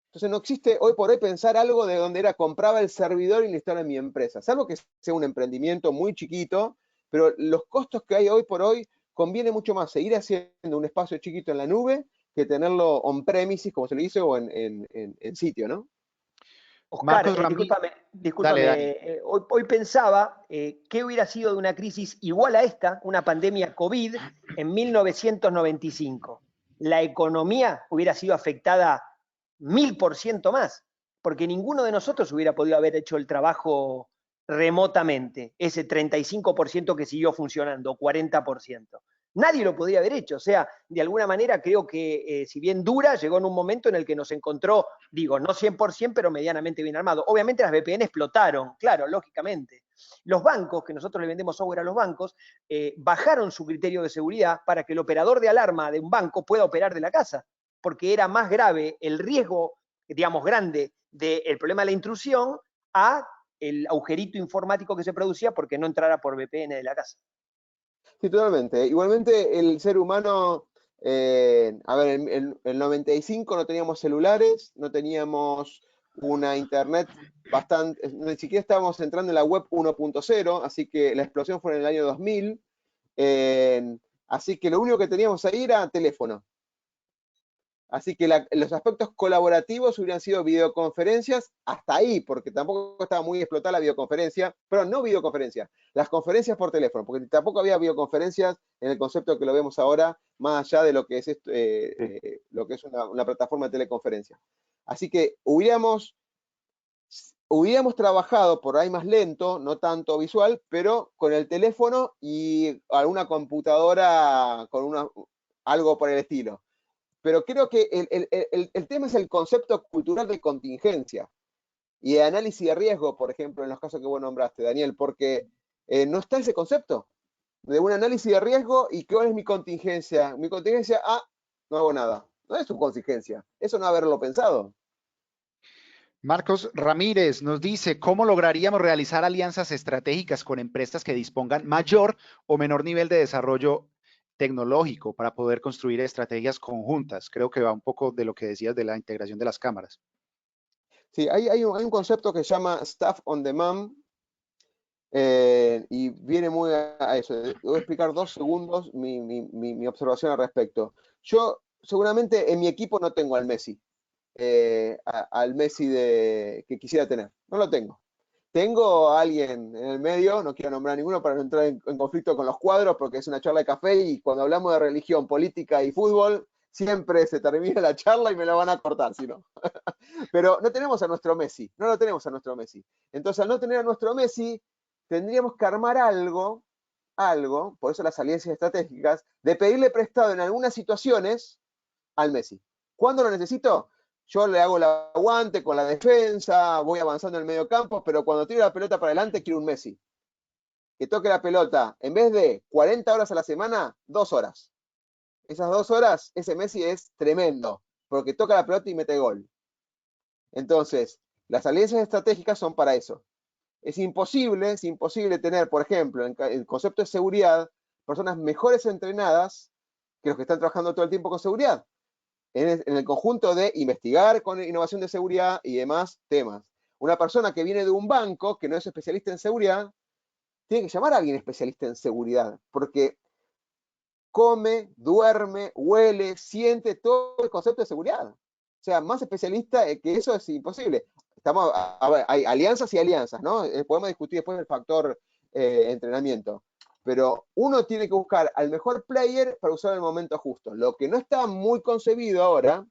S4: Entonces no existe hoy por hoy pensar algo de donde compraba el servidor y lo instalaba en mi empresa, salvo que sea un emprendimiento muy chiquito, pero los costos que hay hoy por hoy, conviene mucho más seguir haciendo un espacio chiquito en la nube que tenerlo on-premises, como se le dice, o en sitio, ¿no?
S2: Oscar, discúlpame,
S1: dale.
S2: Hoy pensaba qué hubiera sido de una crisis igual a esta, una pandemia COVID, en 1995. La economía hubiera sido afectada 1000% más, porque ninguno de nosotros hubiera podido haber hecho el trabajo remotamente, ese 35% que siguió funcionando, 40%. Nadie lo podía haber hecho, o sea, de alguna manera creo que si bien dura, llegó en un momento en el que nos encontró, digo, no 100%, pero medianamente bien armado. Obviamente las VPN explotaron, claro, lógicamente. Los bancos, que nosotros le vendemos software a los bancos, bajaron su criterio de seguridad para que el operador de alarma de un banco pueda operar de la casa, porque era más grave el riesgo, digamos, grande del problema de la intrusión a el agujerito informático que se producía porque no entrara por VPN de la casa.
S4: Sí, totalmente. Igualmente el ser humano, a ver, en el 95 no teníamos celulares, no teníamos una internet bastante, ni siquiera estábamos entrando en la web 1.0, así que la explosión fue en el año 2000. Así que lo único que teníamos ahí era teléfono. Así que los aspectos colaborativos hubieran sido videoconferencias hasta ahí, porque tampoco estaba muy explotada la videoconferencia, pero no videoconferencia, las conferencias por teléfono, porque tampoco había videoconferencias en el concepto que lo vemos ahora, más allá de lo que es, lo que es una plataforma de teleconferencia. Así que hubiéramos trabajado por ahí más lento, no tanto visual, pero con el teléfono y alguna computadora con algo por el estilo. Pero creo que el tema es el concepto cultural de contingencia y de análisis de riesgo, por ejemplo, en los casos que vos nombraste, Daniel, porque no está ese concepto de un análisis de riesgo y cuál es mi contingencia. Mi contingencia, no hago nada. No es su contingencia, eso no haberlo pensado.
S1: Marcos Ramírez nos dice, ¿cómo lograríamos realizar alianzas estratégicas con empresas que dispongan mayor o menor nivel de desarrollo tecnológico para poder construir estrategias conjuntas? Creo que va un poco de lo que decías de la integración de las cámaras.
S4: Sí, hay un concepto que se llama Staff on Demand y viene muy a eso. Voy a explicar 2 segundos mi observación al respecto. Yo seguramente en mi equipo no tengo al Messi. Al Messi que quisiera tener. No lo tengo. Tengo a alguien en el medio, no quiero nombrar a ninguno para no entrar en conflicto con los cuadros, porque es una charla de café y cuando hablamos de religión, política y fútbol, siempre se termina la charla y me la van a cortar, si no. Pero no tenemos a nuestro Messi, no lo tenemos a nuestro Messi. Entonces, al no tener a nuestro Messi, tendríamos que armar algo, por eso las alianzas estratégicas, de pedirle prestado en algunas situaciones al Messi. ¿Cuándo lo necesito? Yo le hago el aguante con la defensa, voy avanzando en el medio campo, pero cuando tiro la pelota para adelante quiero un Messi. Que toque la pelota, en vez de 40 horas a la semana, 2 horas. Esas 2 horas, ese Messi es tremendo, porque toca la pelota y mete gol. Entonces, las alianzas estratégicas son para eso. Es imposible tener, por ejemplo, en el concepto de seguridad, personas mejores entrenadas que los que están trabajando todo el tiempo con seguridad. En el conjunto de investigar con innovación de seguridad y demás temas. Una persona que viene de un banco, que no es especialista en seguridad, tiene que llamar a alguien especialista en seguridad, porque come, duerme, huele, siente todo el concepto de seguridad. O sea, más especialista que eso es imposible. A ver, hay alianzas y alianzas, ¿no? Podemos discutir después del factor entrenamiento. Pero uno tiene que buscar al mejor player para usar en el momento justo. Lo que no está muy concebido ahora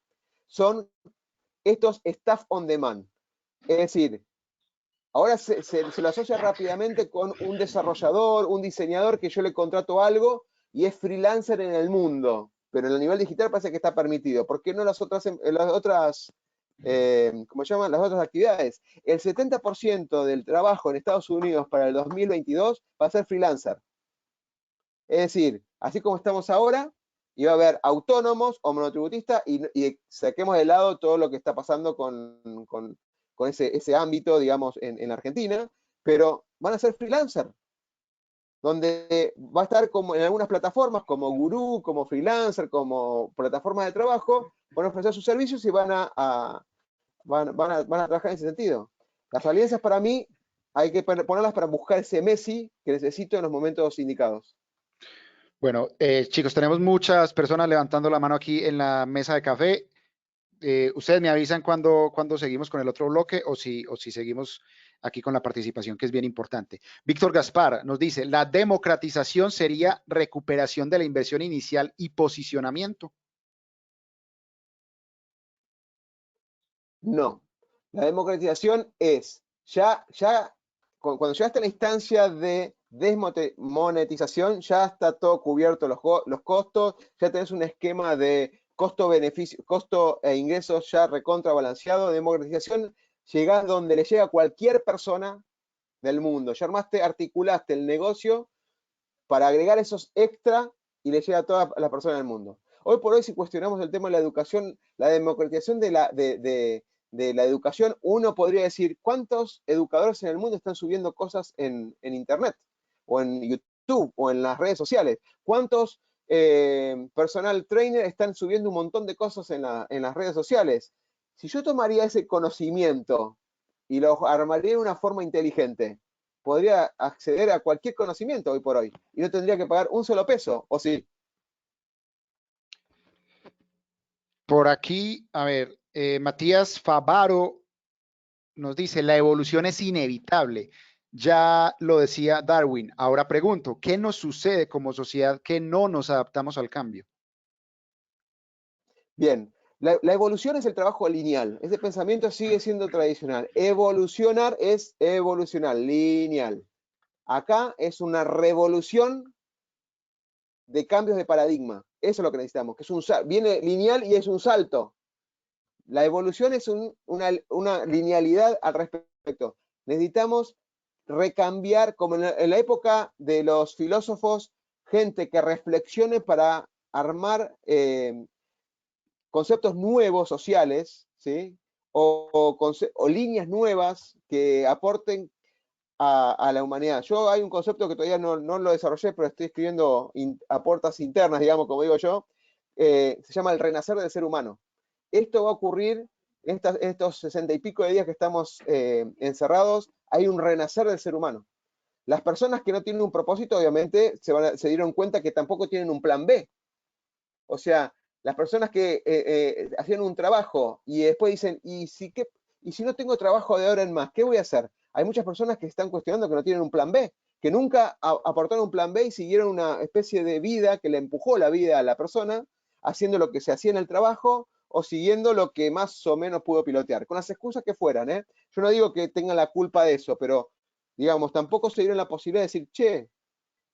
S4: son estos staff on demand. Es decir, ahora se lo asocia rápidamente con un desarrollador, un diseñador que yo le contrato algo y es freelancer en el mundo. Pero en el nivel digital parece que está permitido. ¿Por qué no las otras ¿cómo se llaman? Las otras actividades? El 70% del trabajo en Estados Unidos para el 2022 va a ser freelancer. Es decir, así como estamos ahora, iba a haber autónomos o monotributistas y saquemos de lado todo lo que está pasando con ese ámbito, digamos, en Argentina, pero van a ser freelancer, donde va a estar como en algunas plataformas como Gurú, como freelancer, como plataformas de trabajo, van a ofrecer sus servicios y van a trabajar en ese sentido. Las alianzas para mí hay que ponerlas para buscar ese Messi que necesito en los momentos indicados.
S1: Bueno, chicos, tenemos muchas personas levantando la mano aquí en la mesa de café. Ustedes me avisan cuando seguimos con el otro bloque o si seguimos aquí con la participación, que es bien importante. Víctor Gaspar nos dice, la democratización sería recuperación de la inversión inicial y posicionamiento.
S4: No. La democratización es cuando llegaste a la instancia de desmonetización, ya está todo cubierto los costos, ya tenés un esquema de costo-beneficio, costo e ingresos ya recontrabalanceado. Democratización llegás donde le llega a cualquier persona del mundo. Ya articulaste el negocio para agregar esos extra y le llega a todas las personas del mundo. Hoy por hoy, si cuestionamos el tema de la educación, la democratización de la educación, uno podría decir, ¿cuántos educadores en el mundo están subiendo cosas en Internet? O en YouTube, o en las redes sociales. ¿Cuántos personal trainer están subiendo un montón de cosas en las redes sociales? Si yo tomaría ese conocimiento y lo armaría de una forma inteligente, podría acceder a cualquier conocimiento hoy por hoy y no tendría que pagar un solo peso, ¿o sí?
S1: Por aquí, a ver, Matías Favaro nos dice, la evolución es inevitable. Ya lo decía Darwin. Ahora pregunto, ¿qué nos sucede como sociedad que no nos adaptamos al cambio?
S4: Bien, la evolución es el trabajo lineal. Ese pensamiento sigue siendo tradicional. Evolucionar es evolucionar, lineal. Acá es una revolución de cambios de paradigma. Eso es lo que necesitamos, que es viene lineal y es un salto. La evolución es una linealidad al respecto. Necesitamos recambiar, como en la época de los filósofos, gente que reflexione para armar conceptos nuevos sociales, ¿sí? O líneas nuevas que aporten a la humanidad. Yo hay un concepto que todavía no lo desarrollé, pero estoy escribiendo aportas internas, digamos, como digo yo, se llama el renacer del ser humano. Esto va a ocurrir en estos 60 y pico de días que estamos encerrados, hay un renacer del ser humano. Las personas que no tienen un propósito, obviamente, se dieron cuenta que tampoco tienen un plan B. O sea, las personas que hacían un trabajo y después dicen, ¿y si no tengo trabajo de ahora en más, qué voy a hacer? Hay muchas personas que están cuestionando que no tienen un plan B, que nunca aportaron un plan B y siguieron una especie de vida que le empujó la vida a la persona, haciendo lo que se hacía en el trabajo o siguiendo lo que más o menos pudo pilotear, con las excusas que fueran, ¿eh? Yo no digo que tengan la culpa de eso, pero digamos, tampoco se dieron la posibilidad de decir, che,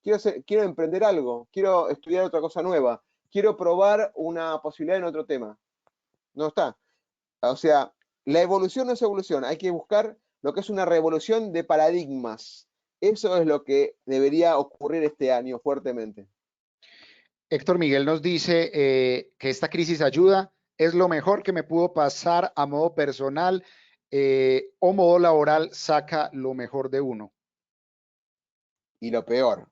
S4: quiero emprender algo, quiero estudiar otra cosa nueva, quiero probar una posibilidad en otro tema. No está. O sea, la evolución no es evolución, hay que buscar lo que es una revolución de paradigmas. Eso es lo que debería ocurrir este año fuertemente.
S1: Héctor Miguel nos dice que esta crisis ayuda, es lo mejor que me pudo pasar a modo personal o modo laboral, saca lo mejor de uno.
S4: Y lo peor.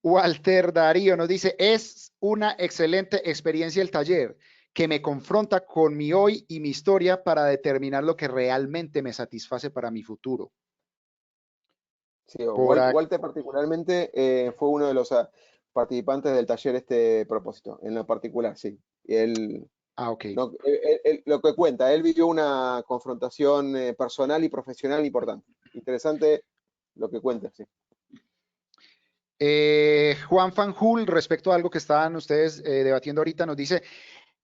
S1: Walter Darío nos dice, es una excelente experiencia el taller que me confronta con mi hoy y mi historia para determinar lo que realmente me satisface para mi futuro.
S4: Sí,
S1: Por
S4: Walter particularmente fue uno de los participantes del taller este propósito, en lo particular, sí. Y él,
S1: ok.
S4: no, lo que cuenta, él vivió una confrontación personal y profesional importante. Interesante lo que cuenta, sí.
S1: Juan Fanjul, respecto a algo que estaban ustedes debatiendo ahorita, nos dice,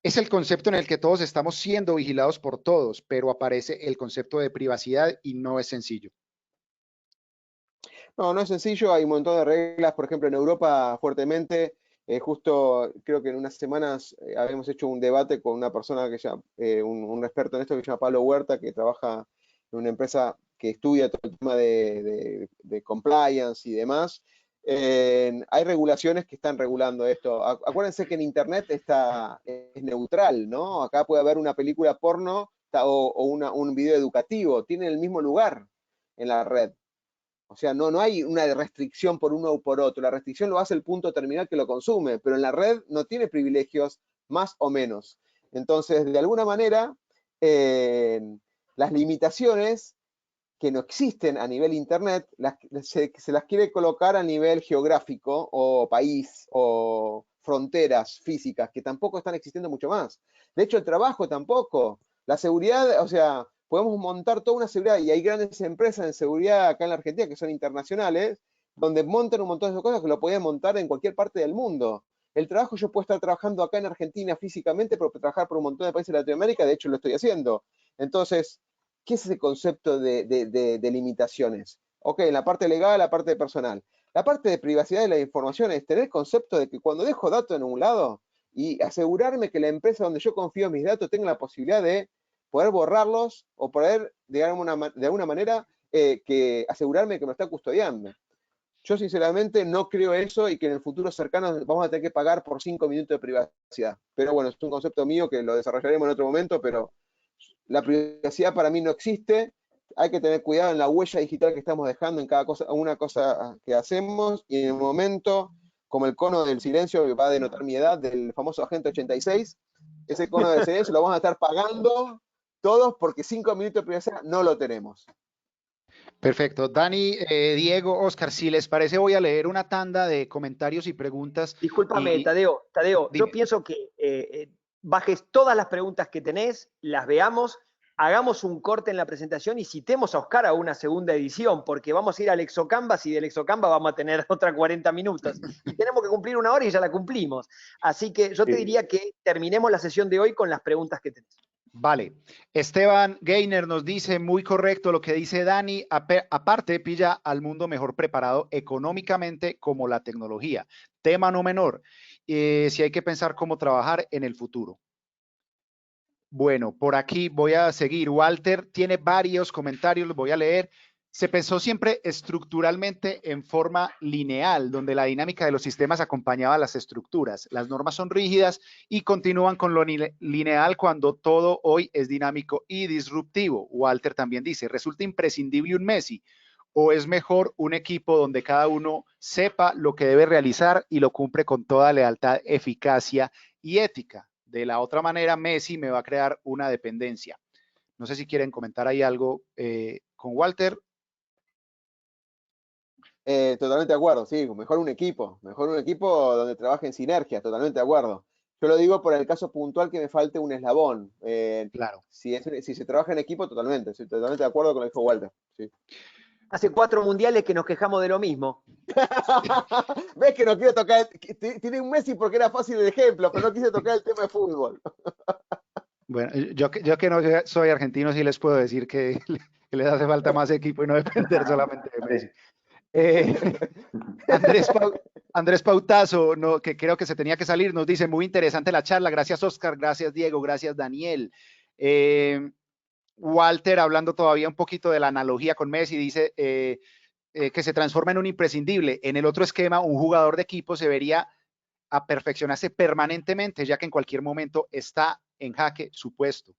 S1: es el concepto en el que todos estamos siendo vigilados por todos, pero aparece el concepto de privacidad y no es sencillo.
S4: No, no es sencillo, hay un montón de reglas, por ejemplo, en Europa fuertemente, justo creo que en unas semanas habíamos hecho un debate con una persona que ya, un experto en esto que se llama Pablo Huerta, que trabaja en una empresa que estudia todo el tema de compliance y demás. Hay regulaciones que están regulando esto. Acuérdense que en Internet es neutral, ¿no? Acá puede haber una película porno o un video educativo, tiene el mismo lugar en la red. O sea, no hay una restricción por uno o por otro. La restricción lo hace el punto terminal que lo consume, pero en la red no tiene privilegios más o menos. Entonces, de alguna manera, las limitaciones que no existen a nivel Internet se las quiere colocar a nivel geográfico o país o fronteras físicas que tampoco están existiendo mucho más. De hecho, el trabajo tampoco. La seguridad, o sea, podemos montar toda una seguridad y hay grandes empresas en seguridad acá en la Argentina que son internacionales, donde montan un montón de cosas que lo podían montar en cualquier parte del mundo. El trabajo yo puedo estar trabajando acá en Argentina físicamente, pero trabajar por un montón de países de Latinoamérica, de hecho lo estoy haciendo. Entonces, ¿qué es ese concepto de limitaciones? Ok, en la parte legal, la parte personal. La parte de privacidad de la información es tener el concepto de que cuando dejo datos en un lado y asegurarme que la empresa donde yo confío mis datos tenga la posibilidad de poder borrarlos o poder, de alguna manera, que asegurarme que me está custodiando. Yo sinceramente no creo eso y que en el futuro cercano vamos a tener que pagar por 5 minutos de privacidad. Pero bueno, es un concepto mío que lo desarrollaremos en otro momento, pero la privacidad para mí no existe. Hay que tener cuidado en la huella digital que estamos dejando en cada cosa, una cosa que hacemos y en el momento, como el cono del silencio que va a denotar mi edad, del famoso Agente 86, ese cono del silencio lo vamos a estar pagando todos porque 5 minutos de privacidad no lo tenemos.
S1: Perfecto. Dani, Diego, Oscar, si les parece, voy a leer una tanda de comentarios y preguntas
S2: Discúlpame,
S1: y
S2: Tadeo, yo
S1: dime.
S2: pienso que bajes todas las preguntas que tenés, las veamos, hagamos un corte en la presentación y citemos a Oscar a una segunda edición, porque vamos a ir al Exocanvas y del Exocanvas vamos a tener otra 40 minutos. Y tenemos que cumplir una hora y ya la cumplimos. Así que yo te diría que terminemos la sesión de hoy con las preguntas que tenés.
S1: Vale. Esteban Gainer nos dice, muy correcto lo que dice Dani, aparte pilla al mundo mejor preparado económicamente como la tecnología. Tema no menor, si hay que pensar cómo trabajar en el futuro. Bueno, por aquí voy a seguir. Walter tiene varios comentarios, los voy a leer. Se pensó siempre estructuralmente en forma lineal, donde la dinámica de los sistemas acompañaba a las estructuras. Las normas son rígidas y continúan con lo lineal cuando todo hoy es dinámico y disruptivo. Walter también dice, ¿resulta imprescindible un Messi o es mejor un equipo donde cada uno sepa lo que debe realizar y lo cumple con toda lealtad, eficacia y ética? De la otra manera, Messi me va a crear una dependencia. No sé si quieren comentar ahí algo con Walter.
S4: Totalmente de acuerdo, sí, mejor un equipo donde trabaje en sinergias, totalmente de acuerdo. Yo lo digo por el caso puntual que me falte un eslabón.
S1: Claro.
S4: Si se trabaja en equipo, totalmente, estoy totalmente de acuerdo con lo que dijo Walter. Sí.
S2: Hace 4 mundiales que nos quejamos de lo mismo.
S4: ¿Ves que no quiero tocar? Tiene un Messi porque era fácil el ejemplo, pero no quise tocar el tema de fútbol.
S1: Bueno, yo que no soy argentino, sí les puedo decir que les hace falta más equipo y no depender solamente de Messi. Andrés, Andrés Pautazo, no, que creo que se tenía que salir, nos dice, muy interesante la charla. Gracias, Oscar. Gracias, Diego. Gracias, Daniel. Walter, hablando todavía un poquito de la analogía con Messi, dice que se transforma en un imprescindible. En el otro esquema, un jugador de equipo se vería a perfeccionarse permanentemente, ya que en cualquier momento está en jaque su puesto.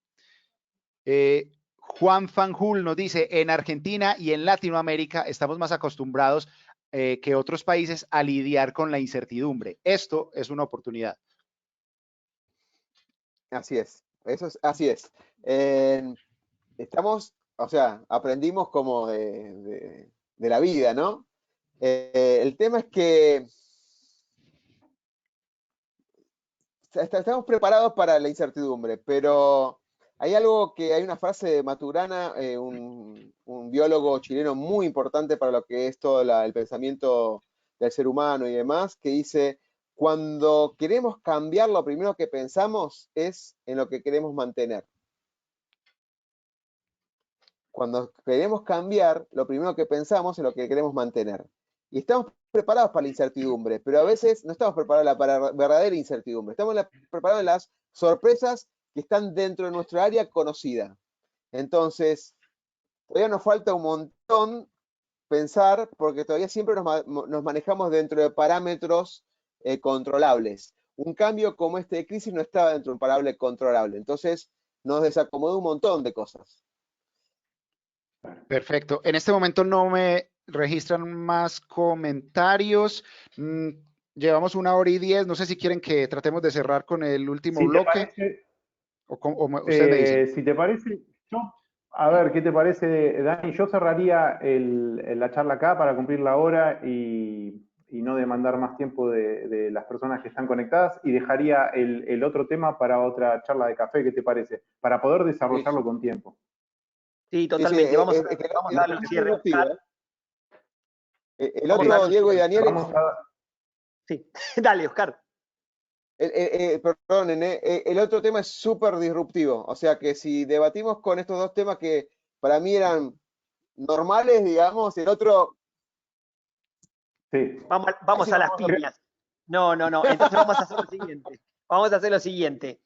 S1: Juan Fanjul nos dice, en Argentina y en Latinoamérica estamos más acostumbrados que otros países a lidiar con la incertidumbre. Esto es una oportunidad.
S4: Así es, así es. Estamos, o sea, aprendimos como de la vida, ¿no? El tema es que estamos preparados para la incertidumbre, pero hay una frase de Maturana, un biólogo chileno muy importante para lo que es todo el pensamiento del ser humano y demás, que dice, cuando queremos cambiar, lo primero que pensamos es en lo que queremos mantener. Cuando queremos cambiar, lo primero que pensamos es lo que queremos mantener. Y estamos preparados para la incertidumbre, pero a veces no estamos preparados para la verdadera incertidumbre. Estamos preparados en las sorpresas que están dentro de nuestra área conocida. Entonces, todavía nos falta un montón pensar, porque todavía siempre nos manejamos dentro de parámetros controlables. Un cambio como este de crisis no estaba dentro de un parámetro controlable. Entonces, nos desacomodó un montón de cosas.
S1: Perfecto. En este momento no me registran más comentarios. Llevamos 1 hora y 10. No sé si quieren que tratemos de cerrar con el último bloque. Ustedes me dicen.
S3: Si te parece, a ver, ¿qué te parece, Dani? Yo cerraría la charla acá para cumplir la hora y no demandar más tiempo de las personas que están conectadas y dejaría el otro tema para otra charla de café, ¿qué te parece? Para poder desarrollarlo con tiempo.
S2: Sí, totalmente. Vamos a darle un cierre a Oscar.
S4: El otro, Diego y Daniel.
S2: Sí, dale, Oscar.
S4: Perdón, el otro tema es súper disruptivo. O sea que si debatimos con estos dos temas que para mí eran normales, digamos, el otro.
S2: Sí. Vamos a las piñas. No. Entonces vamos a hacer lo siguiente.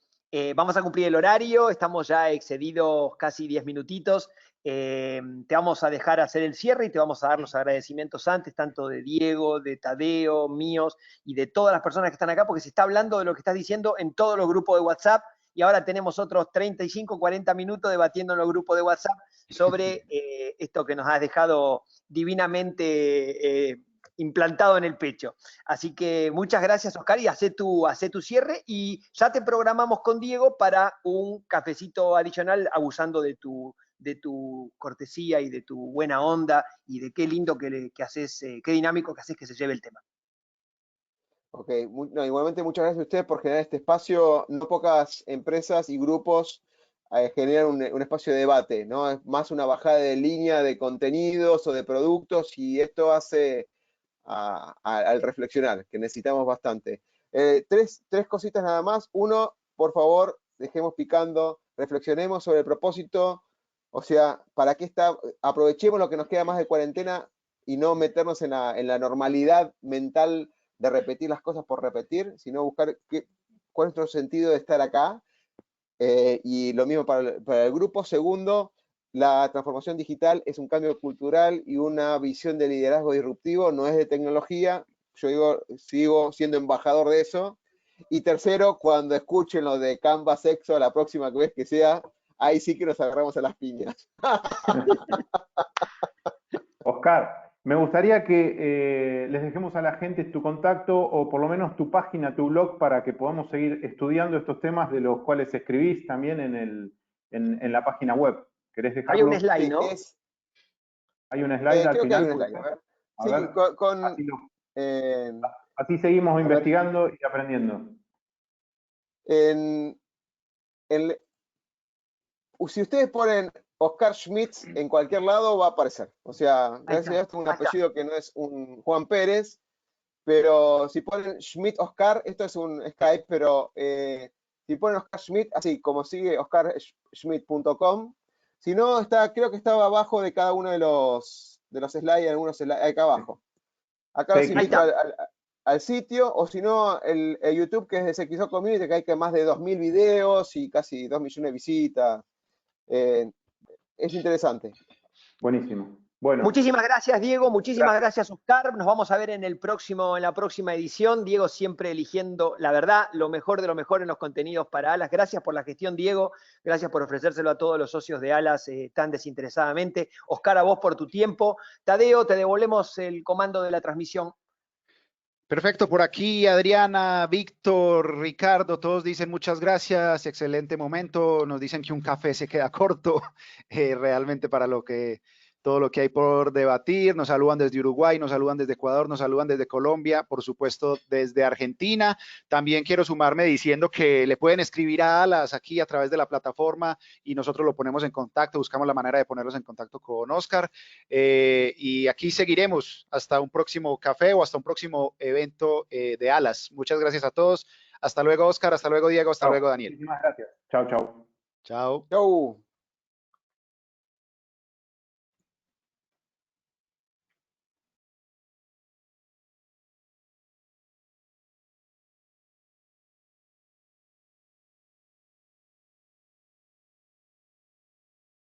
S2: Vamos a cumplir el horario, estamos ya excedidos casi 10 minutitos. Te vamos a dejar hacer el cierre y te vamos a dar los agradecimientos antes, tanto de Diego, de Tadeo, míos y de todas las personas que están acá, porque se está hablando de lo que estás diciendo en todos los grupos de WhatsApp y ahora tenemos otros 35, 40 minutos debatiendo en los grupos de WhatsApp sobre esto que nos has dejado divinamente implantado en el pecho. Así que muchas gracias, Oscar, y hacé tu cierre y ya te programamos con Diego para un cafecito adicional abusando de tu de tu cortesía y de tu buena onda y de qué lindo que haces, qué dinámico que haces que se lleve el tema.
S4: Ok, no, igualmente muchas gracias a ustedes por generar este espacio. No pocas empresas y grupos generan un espacio de debate, ¿no? Es más una bajada de línea de contenidos o de productos y esto hace al reflexionar, que necesitamos bastante. Tres cositas nada más. Uno, por favor, dejemos picando, reflexionemos sobre el propósito, o sea, ¿para qué está? Aprovechemos lo que nos queda más de cuarentena y no meternos en la normalidad mental de repetir las cosas por repetir, sino buscar cuál es nuestro sentido de estar acá. Y lo mismo para el grupo. Segundo, la transformación digital es un cambio cultural y una visión de liderazgo disruptivo, no es de tecnología. Yo sigo siendo embajador de eso. Y tercero, cuando escuchen lo de Canva Sexo la próxima vez que sea, ahí sí que nos agarramos a las piñas.
S3: Oscar, me gustaría que les dejemos a la gente tu contacto o por lo menos tu página, tu blog, para que podamos seguir estudiando estos temas de los cuales escribís también en la página web. ¿Querés
S2: Hay un
S3: dejarlo?
S2: slide,
S4: Sí,
S2: ¿no?
S3: Hay un slide al
S4: creo que hay
S3: final.
S4: un slide. A ver.
S3: A
S4: Sí,
S3: ver,
S4: eh,
S3: así seguimos
S4: a ver,
S3: investigando y aprendiendo.
S4: en, en, si ustedes ponen Oscar Schmidt en cualquier lado va a aparecer. O sea,
S2: Ahí
S4: gracias a
S2: está,
S4: Dios tengo un
S2: ahí está.
S4: apellido que no es un Juan Pérez, pero si ponen Schmidt Oscar, esto es un Skype, pero si ponen Oscar Schmidt, así como sigue oscarschmidt.com, si no, creo que estaba abajo de cada uno de los slides, algunos slides, acá abajo. Acá los invito al sitio, o si no, el YouTube, que es de CXO Community, que hay más de 2.000 videos y casi 2 millones de visitas. Es interesante.
S3: Buenísimo. Bueno,
S2: Muchísimas gracias, Diego. Muchísimas
S3: gracias.
S2: gracias, Oscar. Nos vamos a ver en la próxima edición. Diego siempre eligiendo, la verdad, lo mejor de lo mejor en los contenidos para Alas. Gracias por la gestión, Diego. Gracias por ofrecérselo a todos los socios de Alas tan desinteresadamente. Oscar, a vos por tu tiempo. Tadeo, te devolvemos el comando de la transmisión.
S1: Perfecto, por aquí Adriana, Víctor, Ricardo, todos dicen muchas gracias, excelente momento, nos dicen que un café se queda corto, realmente para todo lo que hay por debatir, nos saludan desde Uruguay, nos saludan desde Ecuador, nos saludan desde Colombia, por supuesto desde Argentina. También quiero sumarme diciendo que le pueden escribir a Alas aquí a través de la plataforma y nosotros lo ponemos en contacto, buscamos la manera de ponerlos en contacto con Oscar. Y aquí seguiremos hasta un próximo café o hasta un próximo evento de Alas. Muchas gracias a todos. Hasta luego, Oscar. Hasta luego, Diego. Hasta luego, Daniel.
S3: Muchísimas gracias. Chao, chao.
S1: Chao.
S4: Chau.